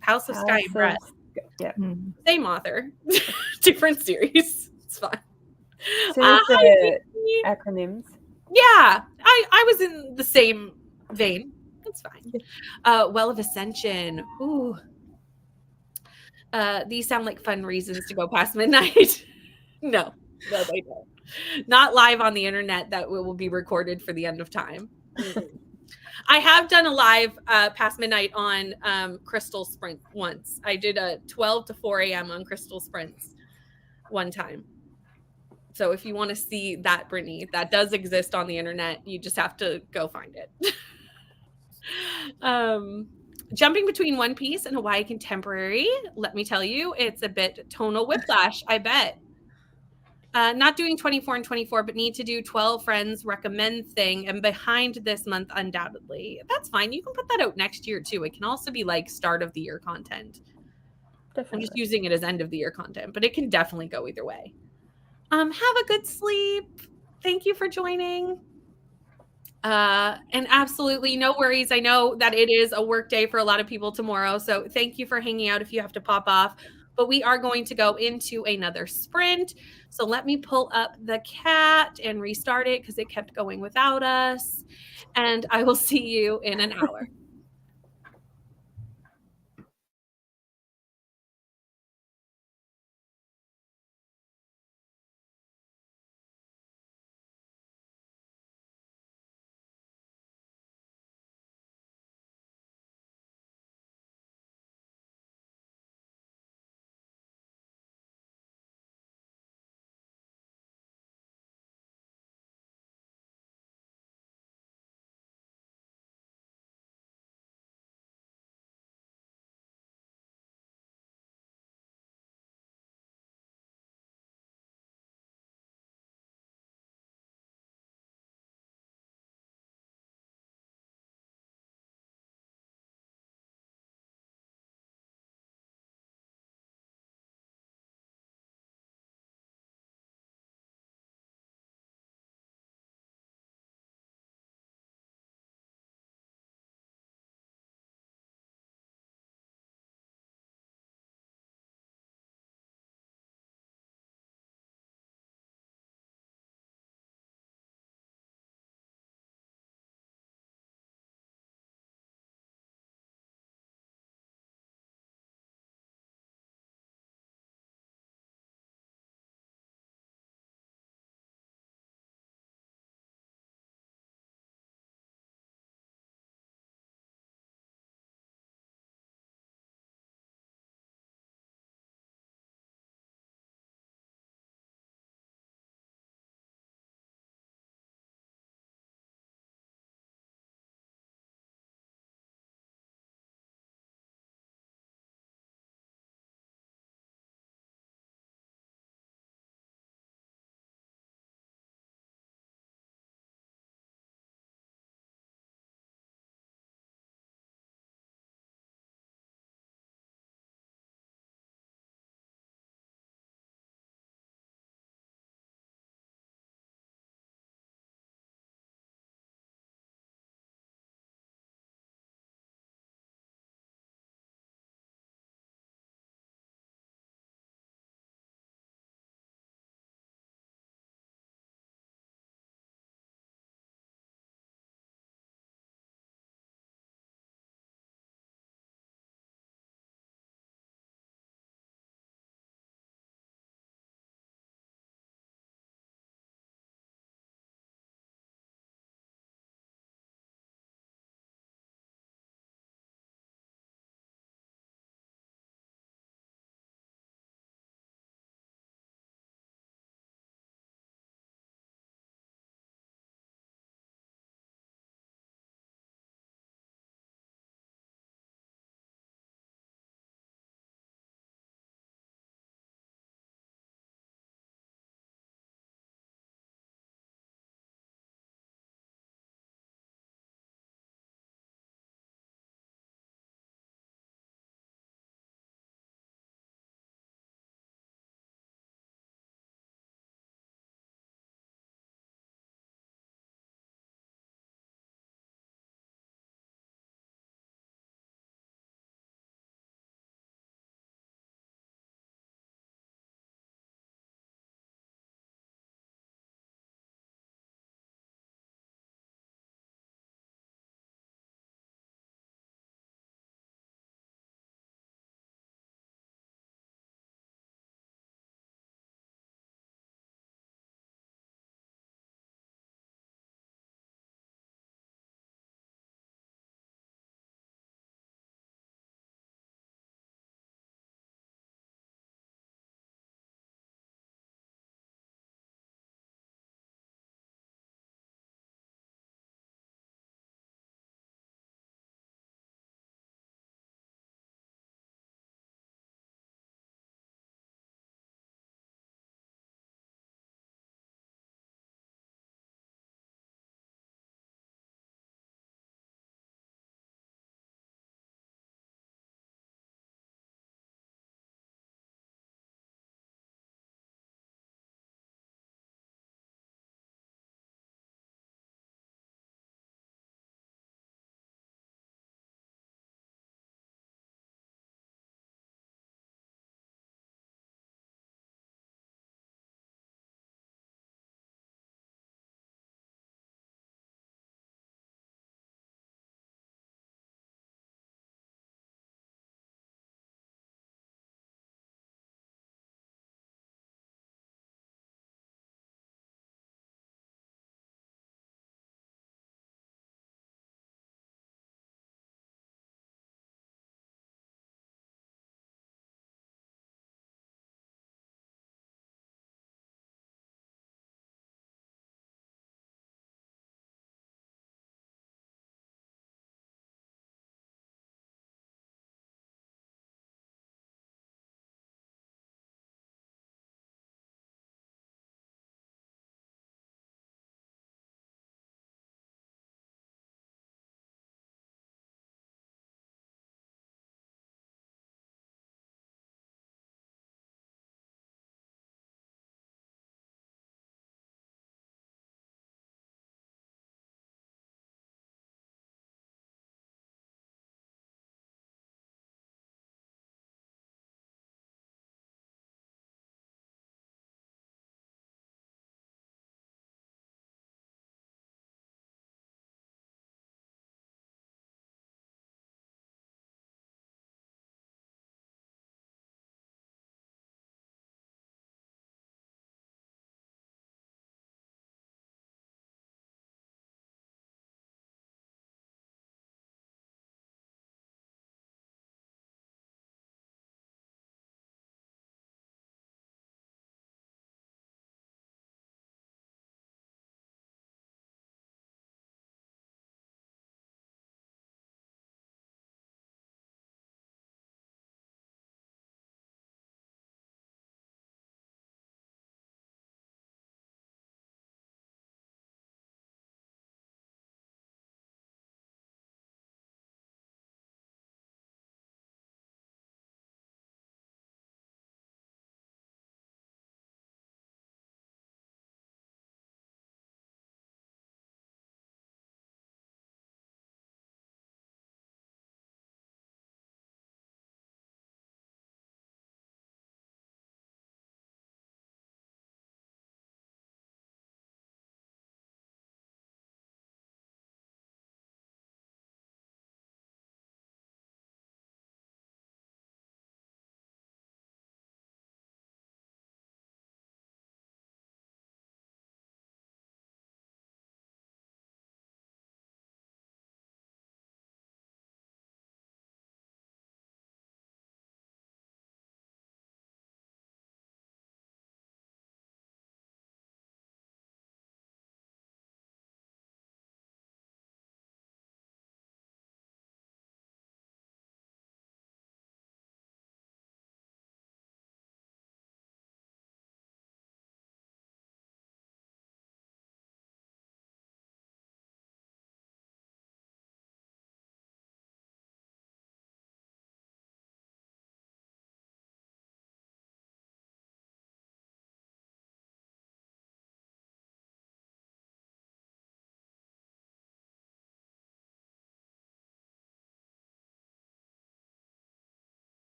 House of Sky and Breath. Yeah. Same author. Different series. It's fine. Acronyms. Yeah. I was in the same vein. It's fine. Well of Ascension. Ooh. These sound like fun reasons to go past midnight. No, they don't. Not live on the internet. That will be recorded for the end of time. I have done a live past midnight on Crystal Sprint once. I did a 12 to 4 a.m. on Crystal Sprints one time. So if you want to see that, Brittany, that does exist on the internet. You just have to go find it. Jumping between One Piece and Hawaii Contemporary, let me tell you, it's a bit tonal whiplash, I bet. Not doing 24 and 24, but need to do 12 friends recommend thing. And behind this month, undoubtedly. That's fine. You can put that out next year, too. It can also be like start of the year content. Definitely. I'm just using it as end of the year content, but it can definitely go either way. Have a good sleep. Thank you for joining. And absolutely no worries. I know that it is a work day for a lot of people tomorrow. So thank you for hanging out if you have to pop off. But we are going to go into another sprint. So let me pull up the cat and restart it because it kept going without us. And I will see you in an hour.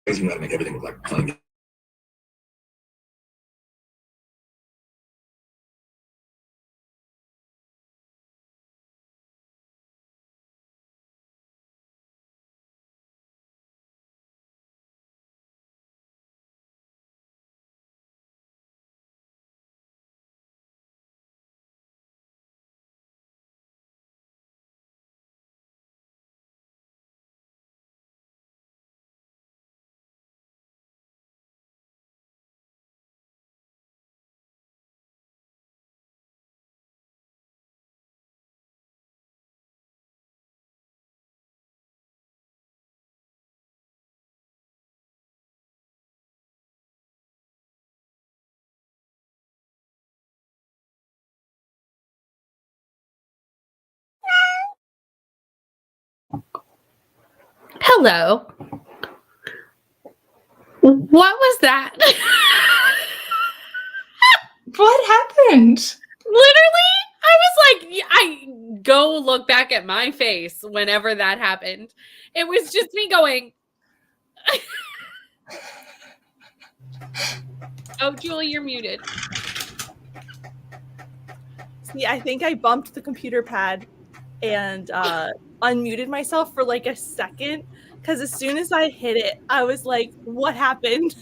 You know how to make everything look like playing. Hello. What was that? What happened? Literally, I was like, I go look back at my face whenever that happened. It was just me going. Oh, Julie, you're muted. See, I think I bumped the computer pad and unmuted myself for like a second, because as soon as I hit it, I was like, what happened?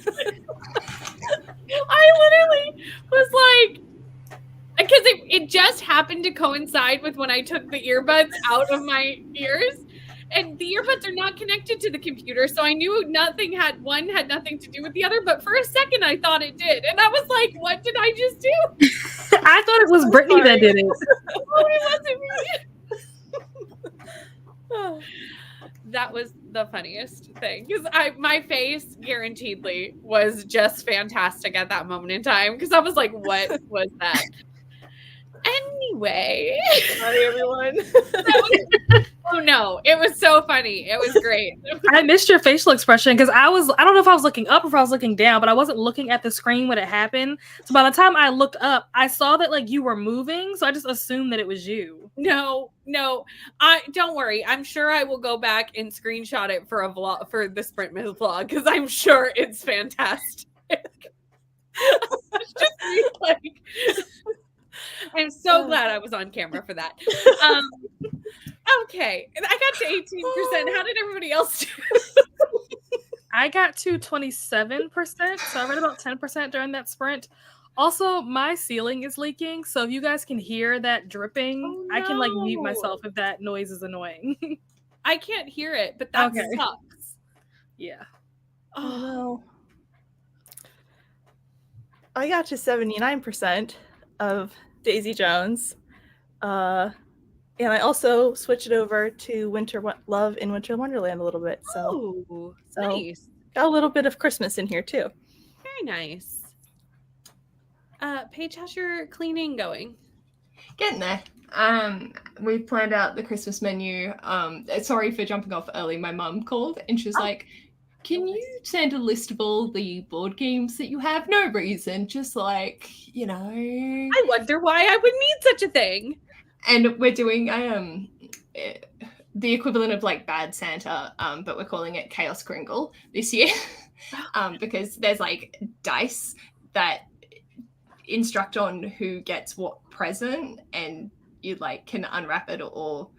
I literally was like, because it just happened to coincide with when I took the earbuds out of my ears, and the earbuds are not connected to the computer, so I knew one had nothing to do with the other, but for a second I thought it did, and I was like, what did I just do? I thought it was Brittany that did it. Oh, it wasn't me. That was the funniest thing, because my face guaranteedly was just fantastic at that moment in time, because I was like, what was that? Anyway. Sorry, everyone. Oh no, it was so funny. It was great. I missed your facial expression because I don't know if I was looking up or if I was looking down, but I wasn't looking at the screen when it happened. So by the time I looked up, I saw that like you were moving, so I just assumed that it was you. No, I don't worry. I'm sure I will go back and screenshot it for a vlog, for the Sprintmas vlog, because I'm sure it's fantastic. It's just me, like, I'm so glad I was on camera for that. Okay, I got to 18%. How did everybody else do? I got to 27%, so I read about 10% during that sprint. Also, my ceiling is leaking, so if you guys can hear that dripping, I can like mute myself if that noise is annoying. I can't hear it, but that sucks. Yeah. Oh no. I got to 79% of Daisy Jones. And I also switched it over to Love in Winter Wonderland a little bit. So nice. Got a little bit of Christmas in here too. Very nice. Paige, how's your cleaning going? Getting there. We've planned out the Christmas menu. Sorry for jumping off early. My mum called and she was like, can you send a list of all the board games that you have? No reason, just like, you know. I wonder why I would need such a thing. And we're doing the equivalent of like Bad Santa, but we're calling it Chaos Kringle this year because there's like dice that instruct on who gets what present, and you like can unwrap it or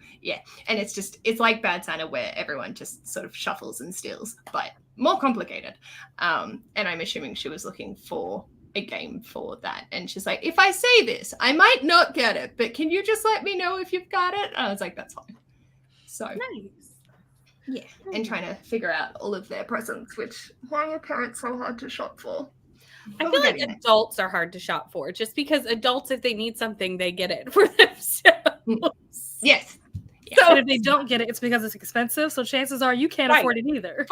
and it's like Bad Santa where everyone just sort of shuffles and steals, but more complicated. And I'm assuming she was looking for a game for that, and she's like, if I say this I might not get it, but can you just let me know if you've got it? And I was like, that's fine. So nice. And trying to figure out all of their presents, which why are parents so hard to shop for? I feel like adults are hard to shop for, just because adults, if they need something, they get it for themselves. Yes. So, and if they don't get it, it's because it's expensive. So chances are you can't afford it either.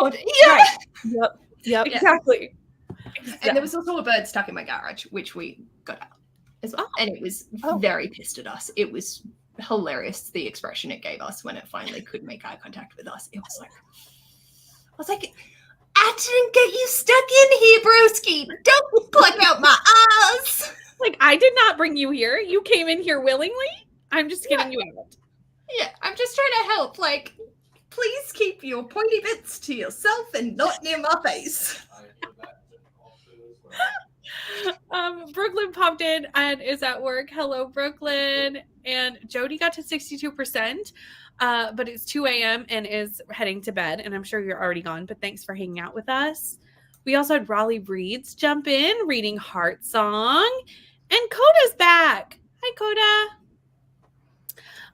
Yep. Exactly. And there was also a bird stuck in my garage, which we got out as well. And it was very pissed at us. It was hilarious, the expression it gave us when it finally could make eye contact with us. It was like, I was like, I didn't get you stuck in here, broski. Don't pluck out my eyes. Like, I did not bring you here. You came in here willingly. I'm just getting you out. Yeah, I'm just trying to help. Like, Please keep your pointy bits to yourself and not near my face. Brooklyn popped in and is at work. Hello, Brooklyn. And Jody got to 62%, but it's 2 a.m. and is heading to bed. And I'm sure you're already gone, but thanks for hanging out with us. We also had Raleigh Reeds jump in, reading Heart Song. And Coda's back. Hi, Coda.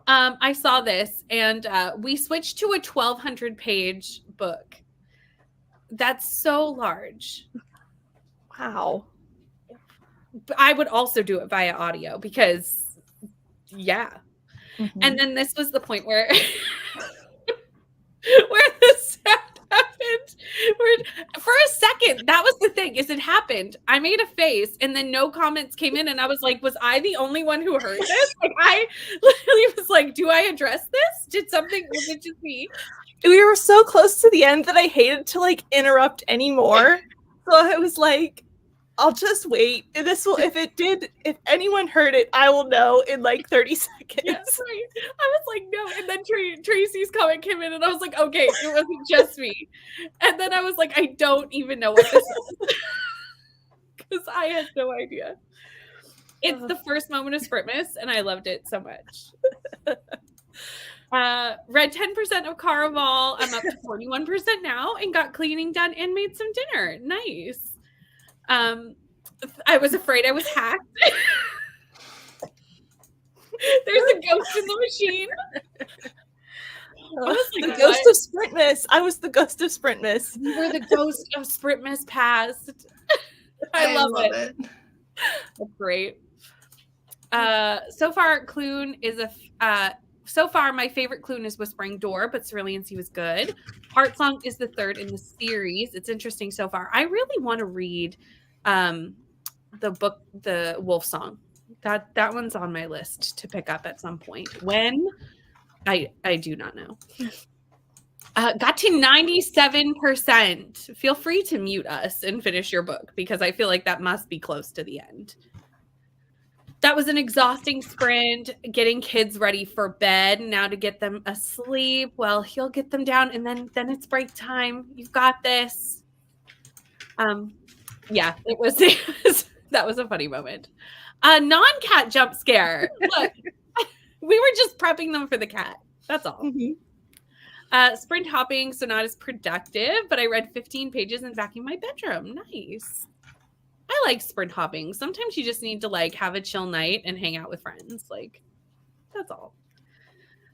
I saw this, and we switched to a 1,200-page book. That's so large. Wow. I would also do it via audio because, yeah. Mm-hmm. And then this was the point where where the sound happened. Where, for a second, that was the thing, is it happened. I made a face, and then no comments came in, and I was like, was I the only one who heard this? Like, I literally was like, do I address this? Was it just me? We were so close to the end that I hated to like interrupt anymore. So I was like, I'll just wait. And this will, if anyone heard it, I will know in like 30 seconds. Yeah, right. I was like, no. And then Tracy's comment came in, and I was like, okay, it wasn't just me. And then I was like, I don't even know what this is. Because I had no idea. It's the first moment of Sprintmas, and I loved it so much. Read 10% of Caraval. I'm up to 41% now, and got cleaning done and made some dinner. Nice. I was afraid I was hacked. There's a ghost in the machine. I was like, the ghost of Sprintmas. I was the ghost of Sprintmas. You were the ghost of Sprintmas past. I love it. That's great. So far, Clune is so far, my favorite Clune is Whispering Door, but Cerulean Sea was good. Heart Song is the third in the series. It's interesting so far. I really want to read the book, The Wolf Song. That one's on my list to pick up at some point. When? I do not know. Got to 97%. Feel free to mute us and finish your book, because I feel like that must be close to the end. That was an exhausting sprint, getting kids ready for bed. Now to get them asleep. Well, he'll get them down, and then it's break time. You've got this. Yeah, it was that was a funny moment. Non-cat jump scare. Look, we were just prepping them for the cat. That's all. Mm-hmm. Sprint hopping, so not as productive, but I read 15 pages and vacuumed my bedroom. Nice. I like sprint hopping. Sometimes you just need to like have a chill night and hang out with friends. Like, that's all.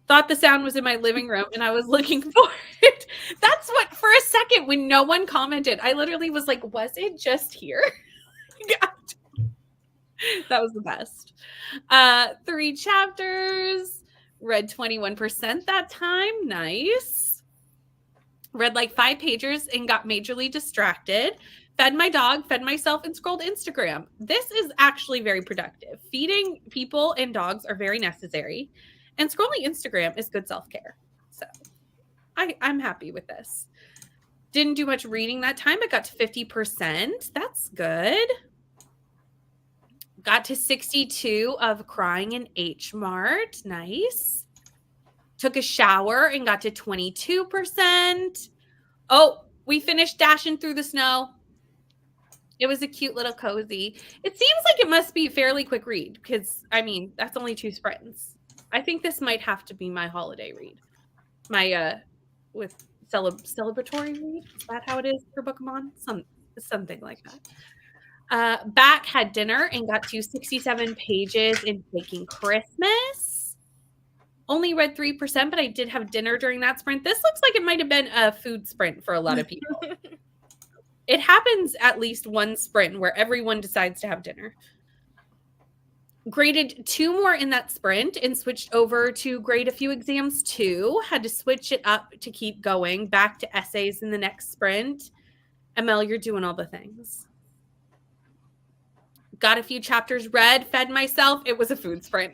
Thought the sound was in my living room, and I was looking for it. That's what, for a second, when no one commented, I literally was like, was it just here? That was the best. 3 chapters. Read 21% that time. Nice. Read like 5 pages and got majorly distracted. Fed my dog, fed myself, and scrolled Instagram. This is actually very productive. Feeding people and dogs are very necessary. And scrolling Instagram is good self-care. So I'm happy with this. Didn't do much reading that time. I got to 50%. That's good. Got to 62 of crying in H Mart. Nice. Took a shower and got to 22%. Oh, we finished Dashing Through the Snow. It was a cute little cozy. It seems like it must be a fairly quick read because, I mean, that's only 2 sprints. I think this might have to be my holiday read. My, with celebratory read. Is that how it is for Bookmon? Something like that. Back, had dinner and got to 67 pages in Baking Christmas. Only read 3%, but I did have dinner during that sprint. This looks like it might have been a food sprint for a lot of people. It happens at least one sprint where everyone decides to have dinner. Graded 2 more in that sprint and switched over to grade a few exams too. Had to switch it up to keep going. Back to essays in the next sprint. ML, you're doing all the things. Got a few chapters read, fed myself. It was a food sprint.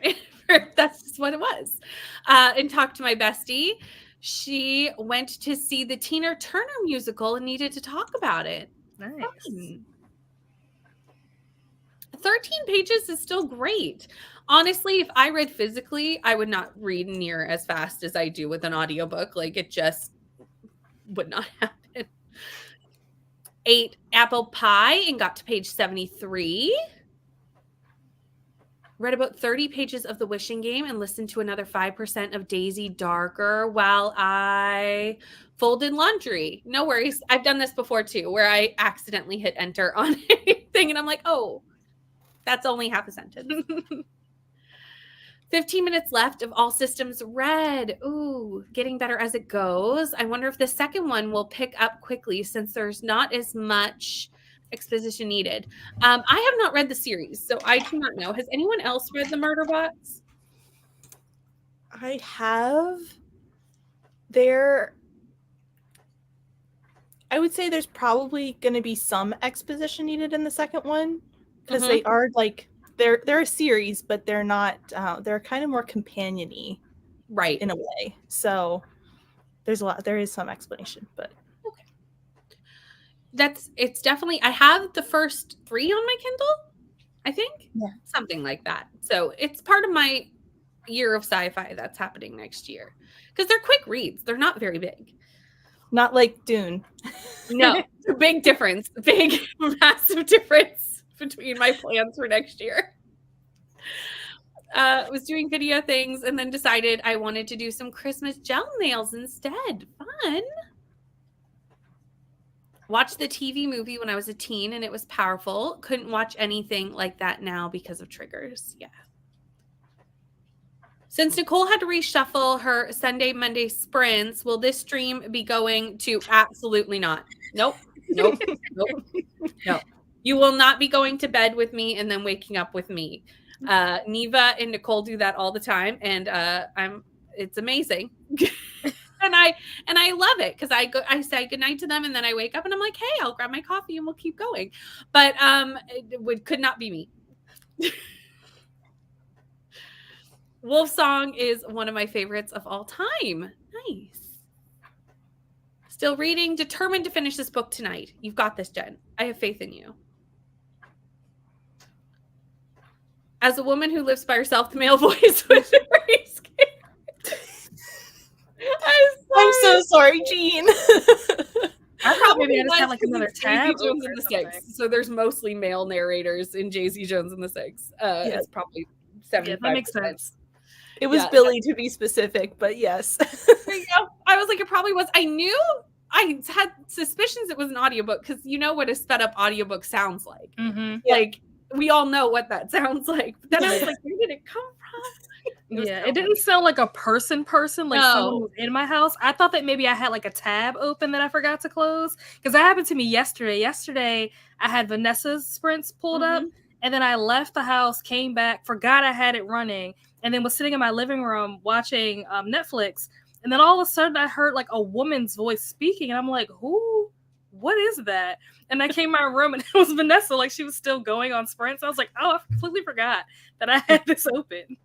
That's just what it was. And talked to my bestie. She went to see the Tina Turner musical and needed to talk about it. Nice. Fun. 13 pages is still great. Honestly, if I read physically, I would not read near as fast as I do with an audiobook. Like, it just would not happen. Ate apple pie and got to page 73. Read about 30 pages of The Wishing Game and listened to another 5% of Daisy Darker while I folded laundry. No worries. I've done this before too, where I accidentally hit enter on anything and I'm like, oh, that's only half a sentence. 15 minutes left of All Systems Red. Ooh, getting better as it goes. I wonder if the second one will pick up quickly since there's not as much exposition needed. I have not read the series, so I do not know. Has anyone else read The Murder Bots? I have. I would say there's probably going to be some exposition needed in the second one because they are like they're a series, but they're not. They're kind of more companion-y, right? In a way. So there's a lot. There is some explanation, but okay. It's definitely. I have the first 3 on my Kindle. I think something like that. So it's part of my year of sci-fi that's happening next year because they're quick reads. They're not very big. Not like Dune. No, big difference. Big, massive difference between my plans for next year. Was doing video things and then decided I wanted to do some Christmas gel nails instead. Fun. Watched the TV movie when I was a teen and it was powerful. Couldn't watch anything like that now because of triggers. Yeah. Since Nicole had to reshuffle her Sunday, Monday sprints, will this stream be going to? Absolutely not. Nope. No. You will not be going to bed with me and then waking up with me. Neva and Nicole do that all the time, and it's amazing. and I love it because I say goodnight to them and then I wake up and I'm like, hey, I'll grab my coffee and we'll keep going. But it could not be me. Wolf Song is one of my favorites of all time. Nice. Still reading, determined to finish this book tonight. You've got this, Jen. I have faith in you. As a woman who lives by herself, the male voice was very scary. I'm so sorry, Jean. I thought maybe I just had like another tab. Jay-Z Jones and the Six. So there's mostly male narrators in Jay-Z Jones and the Six. It's probably 75%. Yeah, that makes sense. It was Billy to be specific, but yes. There you go. I was like, it probably was. I had suspicions it was an audiobook because you know what a sped up audiobook sounds like. Mm-hmm. Like, we all know what that sounds like. But then I was like, where did it come from? It didn't sound like a person, like someone was in my house. I thought that maybe I had like a tab open that I forgot to close because that happened to me yesterday. Yesterday, I had Vanessa's sprints pulled up and then I left the house, came back, forgot I had it running, and then was sitting in my living room watching Netflix. And then all of a sudden I heard like a woman's voice speaking and I'm like, who? What is that? And I came in my room and it was Vanessa, like she was still going on sprints. I was like, oh, I completely forgot that I had this open.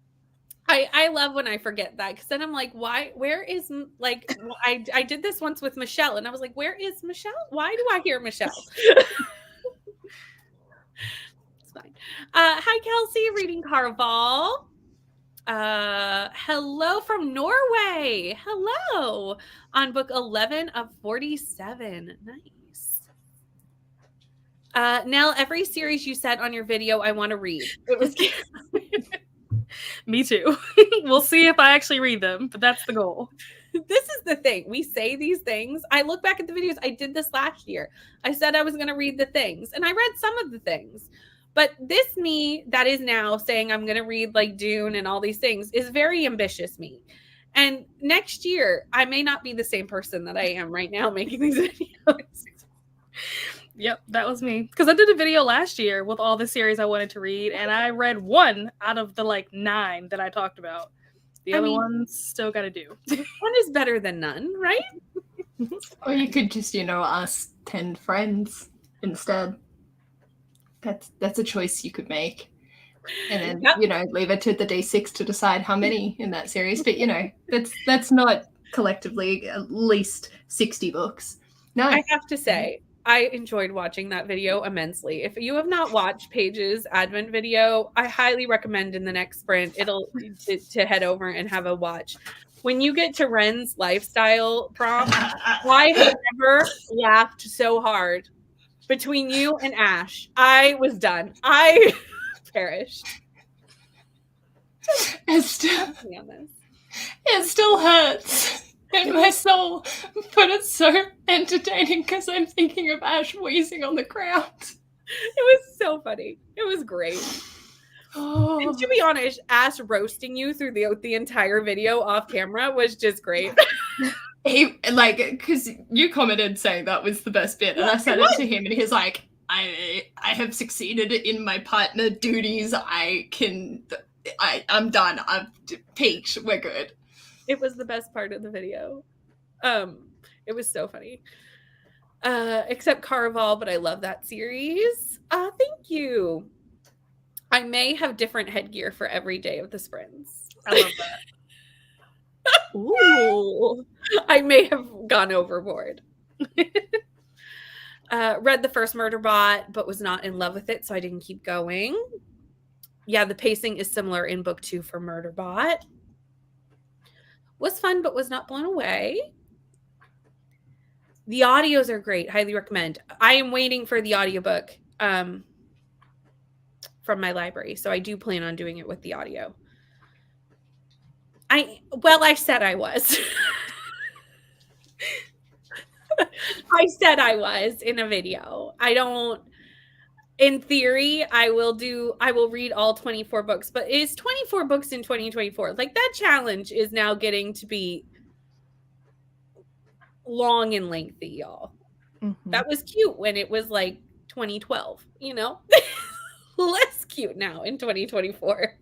I love when I forget that because then I'm like, where is, like, I did this once with Michelle and I was like, where is Michelle? Why do I hear Michelle? It's fine. Hi, Kelsey, reading Carval. Hello from Norway. Hello. On book 11 of 47. Nice. Nell, every series you said on your video, I want to read. It was Me too. We'll see if I actually read them, but that's the goal. This is the thing. We say these things. I look back at the videos. I did this last year. I said I was going to read the things, and I read some of the things. But this me that is now saying I'm going to read like Dune and all these things is very ambitious me. And next year, I may not be the same person that I am right now making these videos. Yep, that was me. Because I did a video last year with all the series I wanted to read, and I read 1 out of the like 9 that I talked about. The other ones still got to do. One is better than none, right? Or you could just, ask 10 friends instead. That's a choice you could make. And then, leave it to the D6 to decide how many in that series. But, that's not collectively at least 60 books. No. I have to say, I enjoyed watching that video immensely. If you have not watched Paige's Advent video, I highly recommend in the next sprint to head over and have a watch. When you get to Ren's lifestyle prompt, I have never laughed so hard between you and Ash. I was done. I perished. It still hurts in my soul, but it's so entertaining because I'm thinking of Ash wheezing on the ground. It was so funny. It was great. Oh. And to be honest, Ash roasting you through the entire video off camera was just great. He because you commented saying that was the best bit, and I sent it to him, and he's like, "I have succeeded in my partner duties. I'm done. I'm Peach. We're good." It was the best part of the video. It was so funny. Except Caraval, but I love that series. Thank you. I may have different headgear for every day of the sprints. I love that. Ooh. I may have gone overboard. Read the first Murderbot, but was not in love with it, so I didn't keep going. Yeah, the pacing is similar in book 2 for Murderbot. Was fun, but was not blown away. The audios are great. Highly recommend. I am waiting for the audiobook from my library, so I do plan on doing it with the audio. I said I was. I said I was in a video. In theory, I will read all 24 books, but is 24 books in 2024? Like, that challenge is now getting to be long and lengthy, y'all. Mm-hmm. That was cute when it was like 2012, you know? Less cute now in 2024.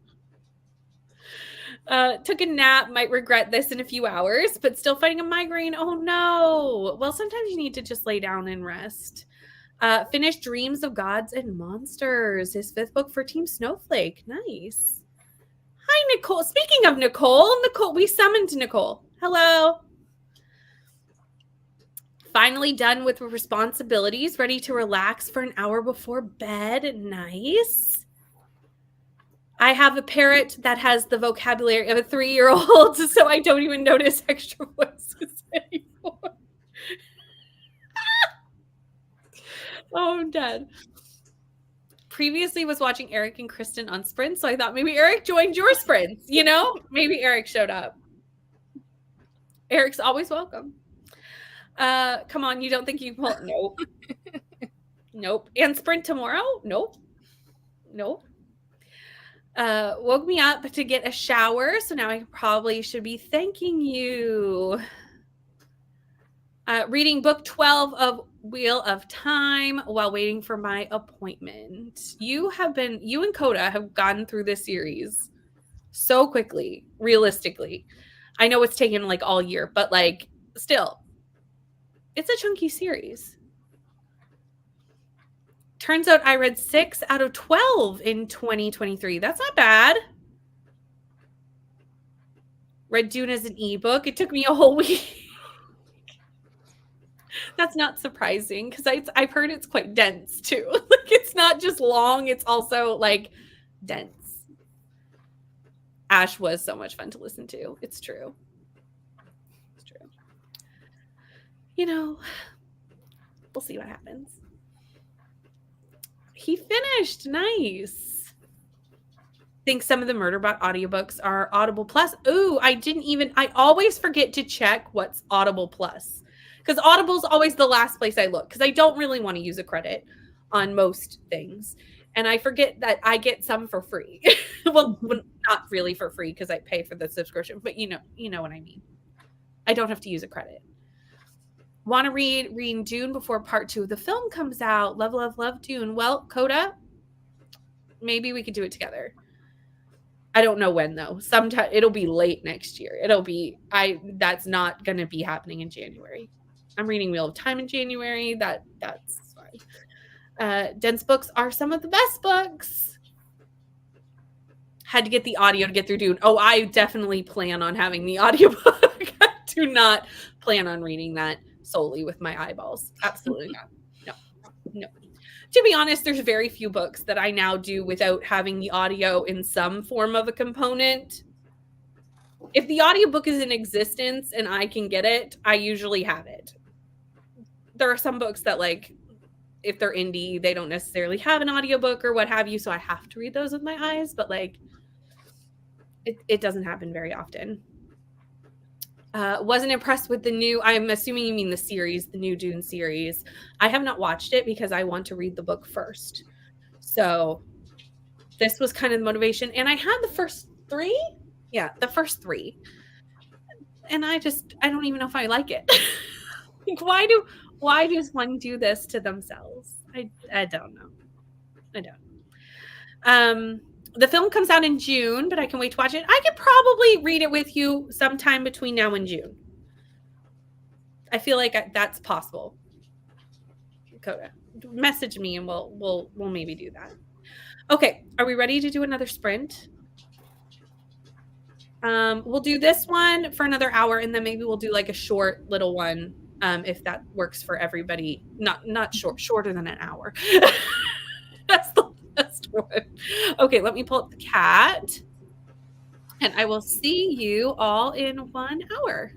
Took a nap, might regret this in a few hours, but still fighting a migraine. Oh no. Well, sometimes you need to just lay down and rest. Finished Dreams of Gods and Monsters, his 5th book for Team Snowflake. Nice. Hi, Nicole. Speaking of Nicole, we summoned Nicole. Hello. Finally done with responsibilities, ready to relax for an hour before bed. Nice. I have a parrot that has the vocabulary of a 3-year-old, so I don't even notice extra voices anymore. Oh, I'm dead. Previously was watching Eric and Kristen on Sprint, so I thought maybe Eric joined your sprints, you know? Maybe Eric showed up. Eric's always welcome. Come on, you don't think you will? Nope. Nope. And sprint tomorrow? Nope. Woke me up to get a shower, so now I probably should be thanking you. Reading book 12 of Wheel of Time while waiting for my appointment. You and Coda have gotten through this series so quickly, realistically. I know it's taken like all year, but like still, it's a chunky series. Turns out I read 6 out of 12 in 2023. That's not bad. Read Dune as an ebook. It took me a whole week. That's not surprising because I've heard it's quite dense too. Like, it's not just long, it's also like dense. Ash was so much fun to listen to. It's true. You know, we'll see what happens. He finished. Nice. Think some of the Murderbot audiobooks are Audible Plus. Ooh, I always forget to check what's Audible Plus. Because Audible's always the last place I look. Because I don't really want to use a credit on most things. And I forget that I get some for free. Well, not really for free because I pay for the subscription. But you know what I mean. I don't have to use a credit. Want to read Dune before part 2 of the film comes out. Love Dune. Well, Coda, maybe we could do it together. I don't know when though. Sometime it'll be late next year. That's not going to be happening in January. I'm reading Wheel of Time in January. That's fine. Dense books are some of the best books. Had to get the audio to get through Dune. Oh, I definitely plan on having the audiobook. I do not plan on reading that solely with my eyeballs. Absolutely not. No. No. To be honest, there's very few books that I now do without having the audio in some form of a component. If the audiobook is in existence and I can get it, I usually have it. There are some books that, like, if they're indie, they don't necessarily have an audiobook or what have you, so I have to read those with my eyes, but like it doesn't happen very often. Wasn't impressed with the new, I'm assuming you mean the series, the new Dune series. I have not watched it because I want to read the book first. So this was kind of the motivation. And I had the first 3. Yeah, the first 3. And I don't even know if I like it. Like, why does one do this to themselves? I don't know. I don't. The film comes out in June, but I can wait to watch it. I could probably read it with you sometime between now and June. I feel like that's possible. Coda, message me and we'll maybe do that. Okay, are we ready to do another sprint? We'll do this one for another hour, and then maybe we'll do like a short little one, if that works for everybody. Not shorter than an hour. That's the best one. Okay, let me pull up the cat, and I will see you all in 1 hour.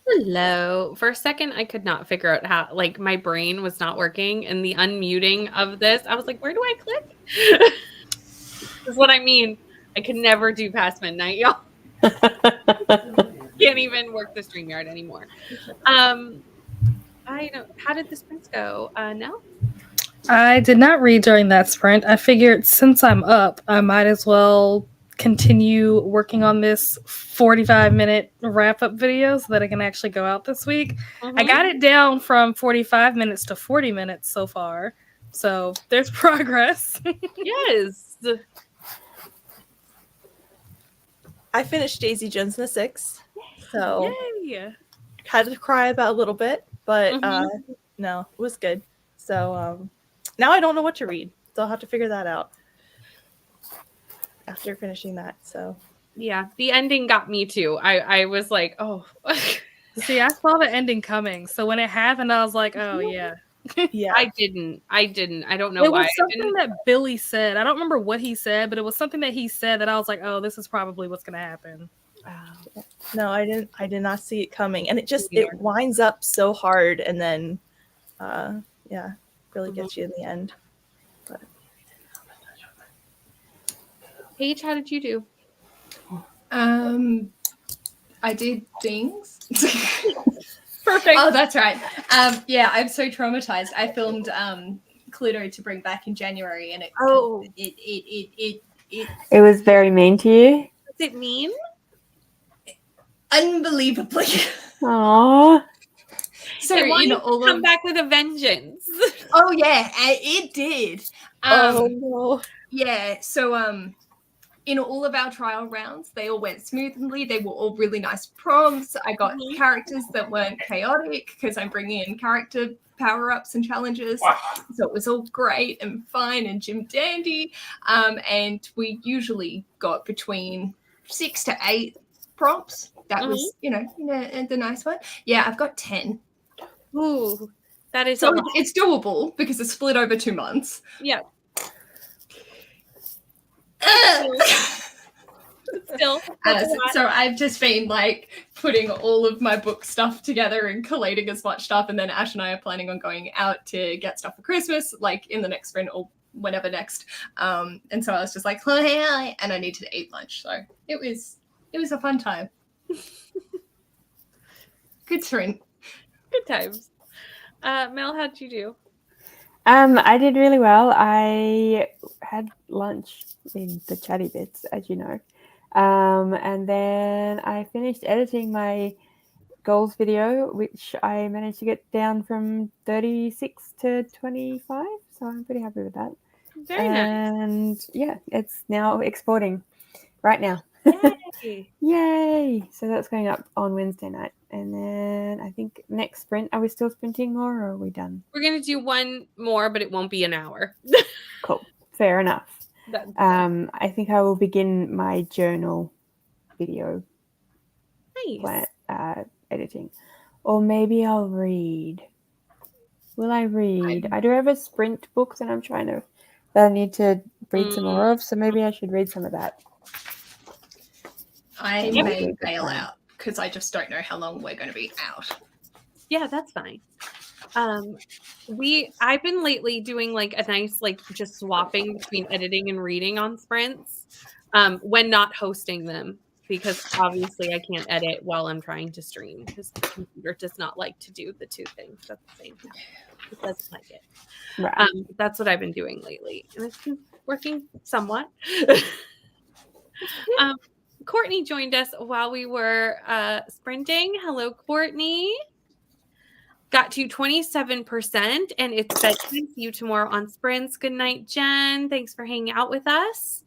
Hello. For a second, I could not figure out how, like, my brain was not working, and the unmuting of this, I was like, where do I click? This is what I mean. I could never do past midnight, y'all. Can't even work the StreamYard anymore. I don't. How did the sprints go? No. I did not read during that sprint. I figured since I'm up, I might as well continue working on this 45-minute wrap-up video so that I can actually go out this week. I got it down from 45 minutes to 40 minutes so far. So there's progress. Yes. I finished Daisy Jones and the Six, so Yay. had to cry about a little bit, but no, it was good. So now I don't know what to read, so I'll have to figure that out after finishing that. So Yeah, the ending got me too. I was like, oh. See, I saw the ending coming, so when it happened, I was like, oh yeah. yeah, I didn't. I don't know It why. was something that Billy said. I don't remember what he said, but it was something that he said that I was like, oh, this is probably what's gonna happen. no, I did not see it coming, and it winds up so hard, and then really gets you in the end. But Paige, how did you do? I did Dings. Perfect. Oh, that's right. Yeah, I'm so traumatized. I filmed Cluedo to bring back in January, and it was very mean to you. Does it mean? Unbelievably. Aww. So come back with a vengeance. Oh yeah, it did. oh no. Yeah. So in all of our trial rounds, they all went smoothly. They were all really nice prompts. I got characters that weren't chaotic because I'm bringing in character power-ups and challenges. So it was all great and fine and Jim Dandy. And we usually got between 6 to 8 prompts. That was, the nice one. Yeah, I've got 10. Ooh, that is so it's doable because it's split over 2 months. Yeah. Still. So I've just been like putting all of my book stuff together and collating as much stuff, and then Ash and I are planning on going out to get stuff for Christmas, like in the next sprint or whenever next. And so I was just like, and I needed to eat lunch, so it was a fun time. Good sprint. Good times. Mel, how'd you do? I did really well. I had lunch in the chatty bits, as you know. And then I finished editing my goals video, which I managed to get down from 36 to 25. So I'm pretty happy with that. Very nice. And yeah, it's now exporting right now. Yay. Yay! So that's going up on Wednesday night. And then I think next sprint, are we still sprinting more or are we done? We're going to do one more, but it won't be an hour. Cool. Fair enough. I think I will begin my journal video editing. Or maybe I'll read. Will I read? I do have a sprint book that I need to read some more of, so maybe I should read some of that. I may bail out because I just don't know how long we're going to be out. Yeah, that's fine. I've been lately doing like a nice, like just swapping between editing and reading on sprints when not hosting them, because obviously I can't edit while I'm trying to stream because the computer does not like to do the two things at the same time. It doesn't like it. Right. That's what I've been doing lately, and it's been working somewhat. Courtney joined us while we were sprinting. Hello, Courtney. Got to 27%, and it's bedtime. See you tomorrow on sprints. Good night, Jen. Thanks for hanging out with us.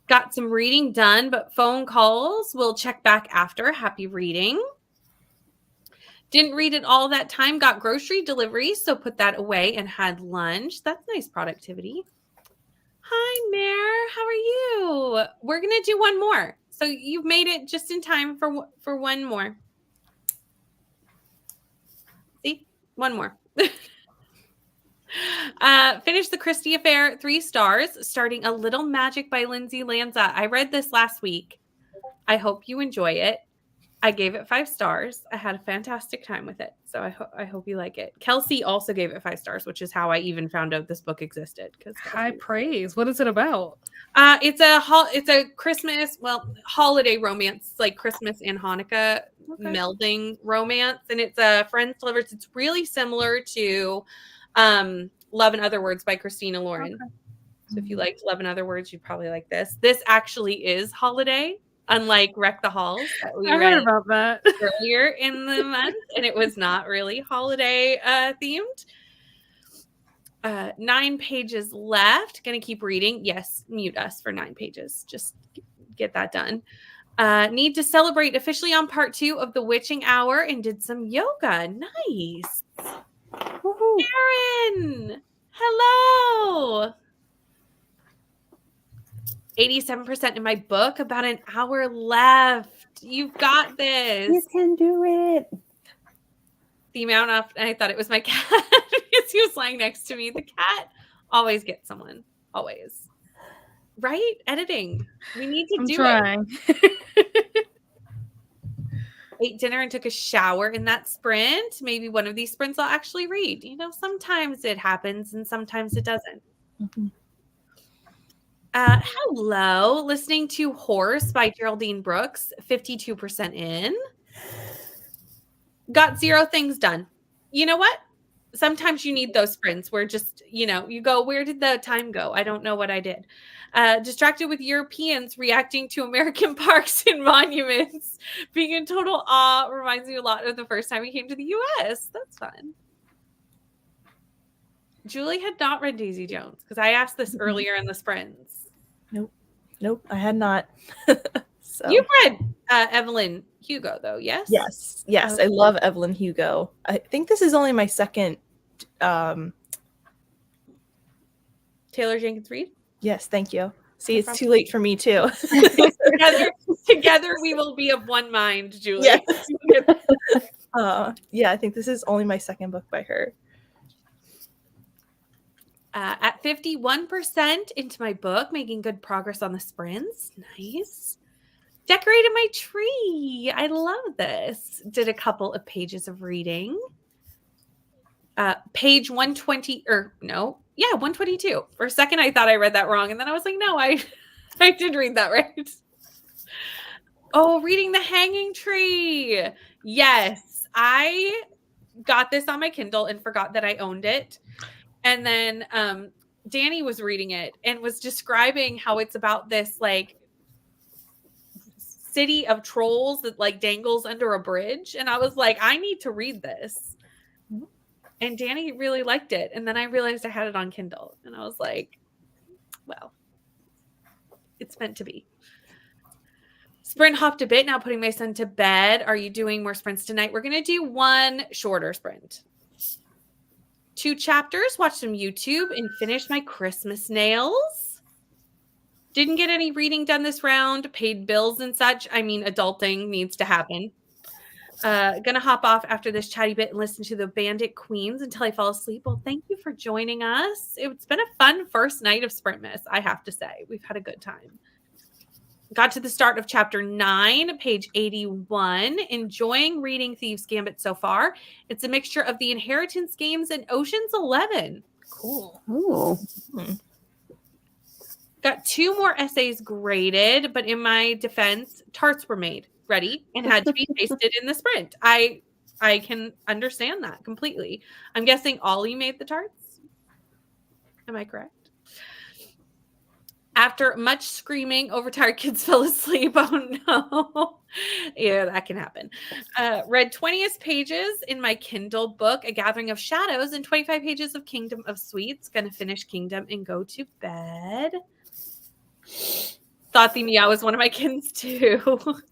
Got some reading done, but phone calls. We'll check back after. Happy reading. Didn't read it all that time. Got grocery delivery, so put that away and had lunch. That's nice productivity. Hi, Mare. How are you? We're going to do one more. So you've made it just in time for one more. See? One more. Finished The Christie Affair, 3 stars, starting A Little Magic by Lindsay Lanza. I read this last week. I hope you enjoy it. I gave it 5 stars. I had a fantastic time with it. So I hope you like it. Kelsey also gave it 5 stars, which is how I even found out this book existed. High praise. What is it about? It's a Christmas, holiday romance, like Christmas and Hanukkah melding romance, and it's a friends to lovers. It's really similar to Love and Other Words by Christina Lauren. Okay. So if you liked Love and Other Words, you'd probably like this. This actually is holiday, unlike Wreck the Halls that we read about that earlier in the month, and it was not really holiday themed. 9 pages left. Gonna keep reading. Yes, mute us for 9 pages. Just get that done. Need to celebrate officially on part 2 of the witching hour and did some yoga. Nice. Woo-hoo. Erin, hello. 87% in my book, about an hour left. You've got this. You can do it. The amount of, and I thought it was my cat because he was lying next to me. The cat always gets someone. Always. Right? Editing. We need to do it. Ate dinner and took a shower in that sprint. Maybe one of these sprints I'll actually read. You know, sometimes it happens and sometimes it doesn't. Mm-hmm. Hello. Listening to Horse by Geraldine Brooks. 52% in. Got 0 things done. You know what? Sometimes you need those sprints where just, you know, you go, where did the time go? I don't know what I did. Distracted with Europeans reacting to American parks and monuments. Being in total awe reminds me a lot of the first time we came to the U.S. That's fun. Julie had not read Daisy Jones because I asked this earlier in the sprints. Nope, I had not. So. You've read Evelyn Hugo, though, yes? Yes. I love Evelyn Hugo. I think this is only my second. Taylor Jenkins Reid? Yes, thank you. See, it's too late for me, too. Together we will be of one mind, Julie. Yes. Yeah, I think this is only my second book by her. At 51% into my book, making good progress on the sprints. Nice. Decorated my tree. I love this. Did a couple of pages of reading. Page 120, 122. For a second, I thought I read that wrong. And then I was like, no, I did read that right. Oh, reading The Hanging Tree. Yes, I got this on my Kindle and forgot that I owned it. And then Danny was reading it and was describing how it's about this like city of trolls that like dangles under a bridge. And I was like, I need to read this. And Danny really liked it. And then I realized I had it on Kindle. And I was like, well, it's meant to be. Sprint hopped a bit, now putting my son to bed. Are you doing more sprints tonight? We're going to do one shorter sprint. 2 chapters, watch some YouTube, and finish my Christmas nails. Didn't get any reading done this round. Paid bills and such. I mean, adulting needs to happen. Gonna hop off after this chatty bit and listen to the Bandit Queens until I fall asleep. Well, thank you for joining us. It's been a fun first night of Sprintmas, I have to say. We've had a good time. Got to the start of chapter 9, page 81. Enjoying reading Thieves' Gambit so far. It's a mixture of the Inheritance Games and Ocean's 11. Cool. Ooh. Got 2 more essays graded, but in my defense, tarts were made, ready, and had to be tasted in the sprint. I can understand that completely. I'm guessing Ollie made the tarts. Am I correct? After much screaming, overtired kids fell asleep. Oh, no. Yeah, that can happen. Read 20 pages in my Kindle book, A Gathering of Shadows, and 25 pages of Kingdom of Sweets. Gonna finish Kingdom and go to bed. Thought the meow was one of my kids, too. Well,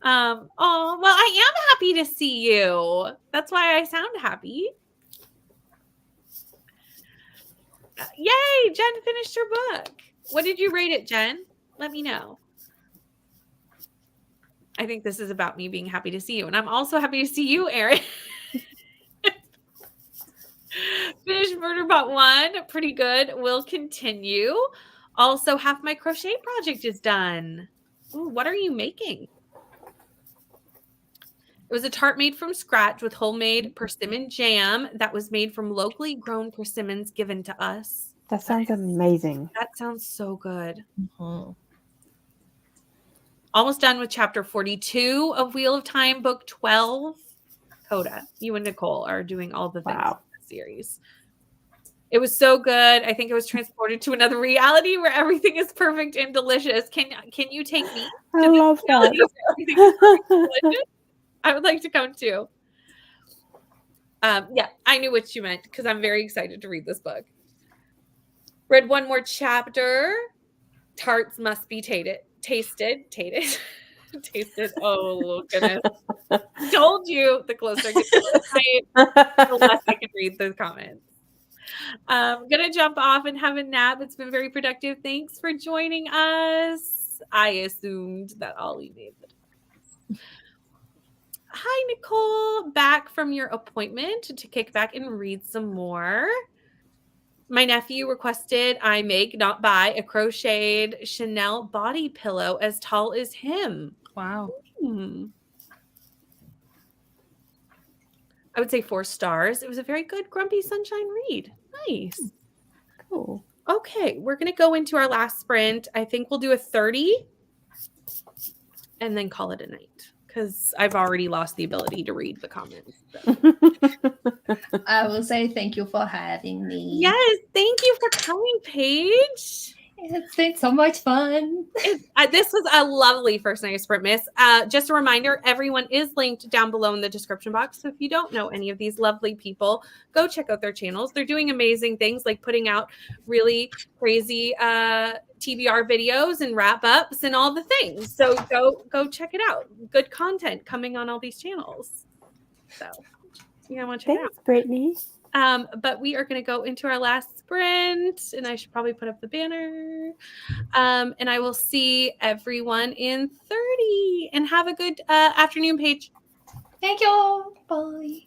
I am happy to see you. That's why I sound happy. Yay, Jen finished her book. What did you rate it, Jen? Let me know. I think this is about me being happy to see you. And I'm also happy to see you, Erin. Finished Murderbot 1. Pretty good. Will continue. Also, half my crochet project is done. Ooh, what are you making? It was a tart made from scratch with homemade persimmon jam that was made from locally grown persimmons given to us. That sounds amazing. That sounds so good. Mhm. Almost done with chapter 42 of Wheel of Time, book 12. Coda, you and Nicole are doing all the things in the series. It was so good. I think it was transported to another reality where everything is perfect and delicious. Can you take me I to this love reality where everything is perfect and delicious? I would like to come too. Yeah, I knew what you meant because I'm very excited to read this book. Read one more chapter. Tarts must be tasted. Tasted. Oh goodness! Told you. The closer I get to the night, the less I can read the comments. I'm gonna jump off and have a nap. It's been very productive. Thanks for joining us. I assumed that Ollie made the time. Hi, Nicole. Back from your appointment to kick back and read some more. My nephew requested I make, not buy, a crocheted Chanel body pillow as tall as him. Wow. I would say 4 stars. It was a very good Grumpy Sunshine read. Nice. Cool. Okay, we're going to go into our last sprint. I think we'll do a 30 and then call it a night because I've already lost the ability to read the comments. So. I will say thank you for having me. Yes, thank you for coming, Paige. It's been so much fun. This was a lovely first night of Sprintmas. Just a reminder, everyone is linked down below in the description box. So if you don't know any of these lovely people, go check out their channels. They're doing amazing things like putting out really crazy TBR videos and wrap ups and all the things. So go check it out. Good content coming on all these channels. So I want to check it out. Thanks, Brittany. But we are going to go into our last sprint, and I should probably put up the banner. And I will see everyone in 30. And have a good afternoon, Paige. Thank you. Bye.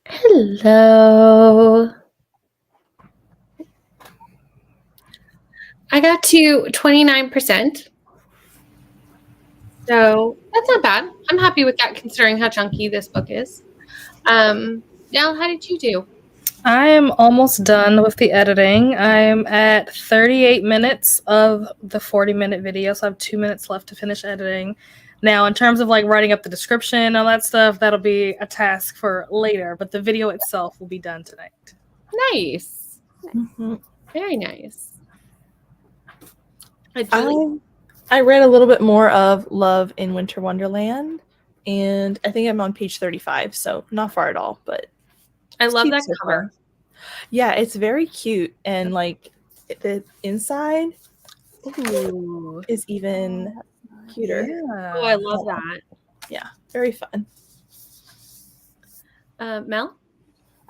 Hello. I got to 29%. So that's not bad. I'm happy with that considering how chunky this book is. Nell, how did you do? I am almost done with the editing. I'm at 38 minutes of the 40-minute video, so I have 2 minutes left to finish editing. Now, in terms of like writing up the description and all that stuff, that'll be a task for later, but the video itself will be done tonight. Nice. Mm-hmm. Very nice. I read a little bit more of Love in Winter Wonderland, and I think I'm on page 35, so not far at all, but I love cute that so cover. far. Yeah, it's very cute, and like the inside is even cuter. Yeah. Oh, I love that. Yeah, very fun. Mel?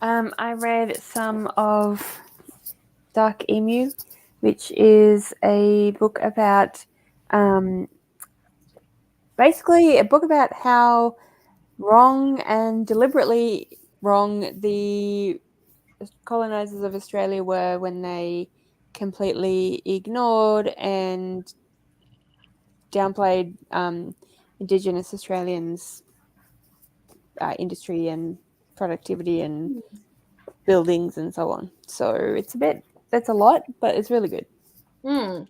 I read some of Dark Emu, which is a book about basically a book about how wrong and deliberately wrong the colonizers of Australia were when they completely ignored and downplayed Indigenous Australians' industry and productivity and buildings and so on. So that's a lot, but it's really good.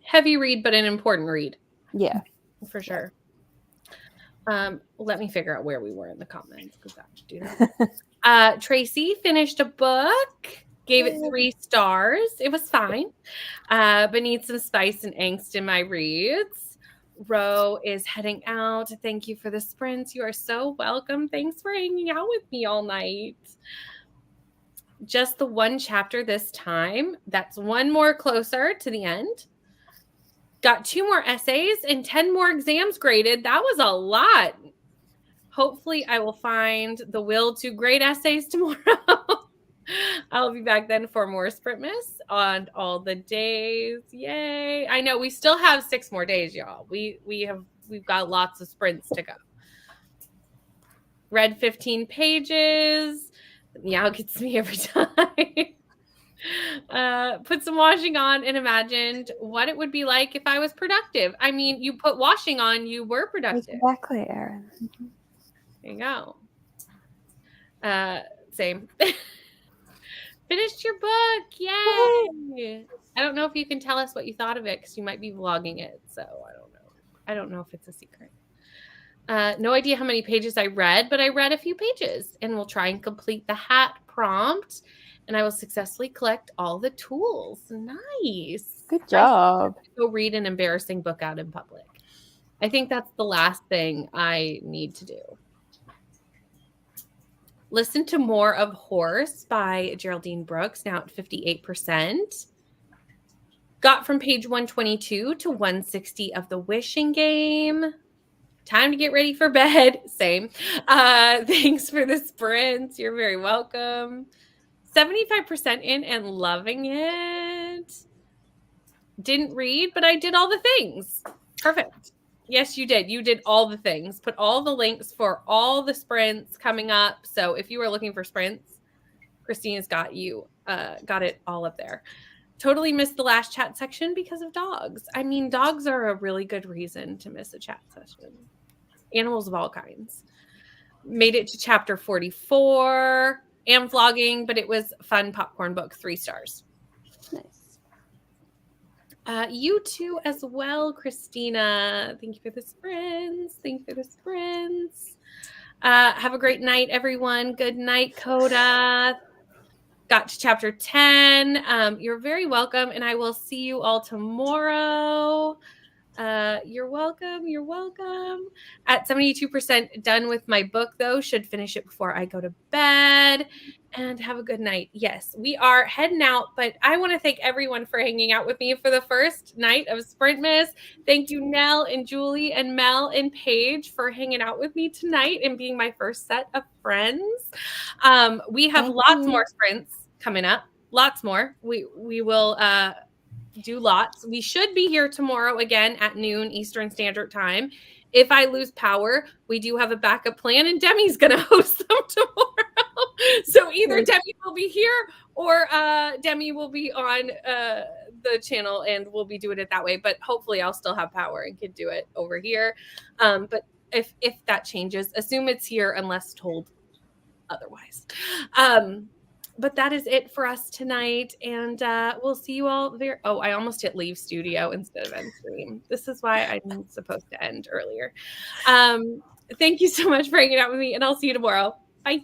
Heavy read, but an important read. Yeah. For sure. Let me figure out where we were in the comments because that should do that. Tracy finished a book, gave it 3 stars. It was fine, but needs some spice and angst in my reads. Ro is heading out. Thank you for the sprints. You are so welcome. Thanks for hanging out with me all night. Just the 1 chapter this time. That's 1 more closer to the end. Got 2 more essays and 10 more exams graded. That was a lot. Hopefully I will find the will to grade essays tomorrow. I'll be back then for more Sprintmas on all the days. Yay. I know we still have 6 more days, y'all. We've got lots of sprints to go. Read 15 pages. Meow gets me every time. Put some washing on and imagined what it would be like if I was productive. I mean, you put washing on, you were productive. Exactly, Erin. There you go. Same. Finished your book. Yay. I don't know if you can tell us what you thought of it because you might be vlogging it. So I don't know. I don't know if it's a secret. No idea how many pages I read, but I read a few pages and we'll try and complete the hat prompt and I will successfully collect all the tools. Nice. Good job. Go read an embarrassing book out in public. I think that's the last thing I need to do. Listen to more of Horse by Geraldine Brooks, now at 58%. Got from page 122 to 160 of The Wishing Game. Time to get ready for bed. Same. Thanks for the sprints. You're very welcome. 75% in and loving it. Didn't read, but I did all the things. Perfect. Yes, you did. You did all the things. Put all the links for all the sprints coming up. So if you were looking for sprints, Christina's got you. Got it all up there. Totally missed the last chat section because of dogs. I mean, dogs are a really good reason to miss a chat session. Animals of all kinds. Made it to chapter 44. Am vlogging, but it was fun popcorn book. 3 stars. Nice. You too as well, Christina. Thank you for the sprints. Thank you for the sprints. Have a great night, everyone. Good night, Coda. Got to chapter 10. You're very welcome, and I will see you all tomorrow. You're welcome. You're welcome. At 72% done with my book, though. Should finish it before I go to bed. And have a good night. Yes, we are heading out, but I want to thank everyone for hanging out with me for the first night of Sprintmas. Thank you, Nell and Julie and Mel and Paige for hanging out with me tonight and being my first set of friends. We have lots more sprints coming up. Lots more. We will do lots. We should be here tomorrow again at noon Eastern Standard Time. If I lose power, we do have a backup plan, and Demi's going to host them tomorrow. So either Demi will be here or Demi will be on the channel and we'll be doing it that way. But hopefully I'll still have power and can do it over here. But if that changes, assume it's here unless told otherwise. But that is it for us tonight. And we'll see you all there. Oh, I almost hit leave studio instead of end stream. This is why I'm supposed to end earlier. Thank you so much for hanging out with me, and I'll see you tomorrow. Bye.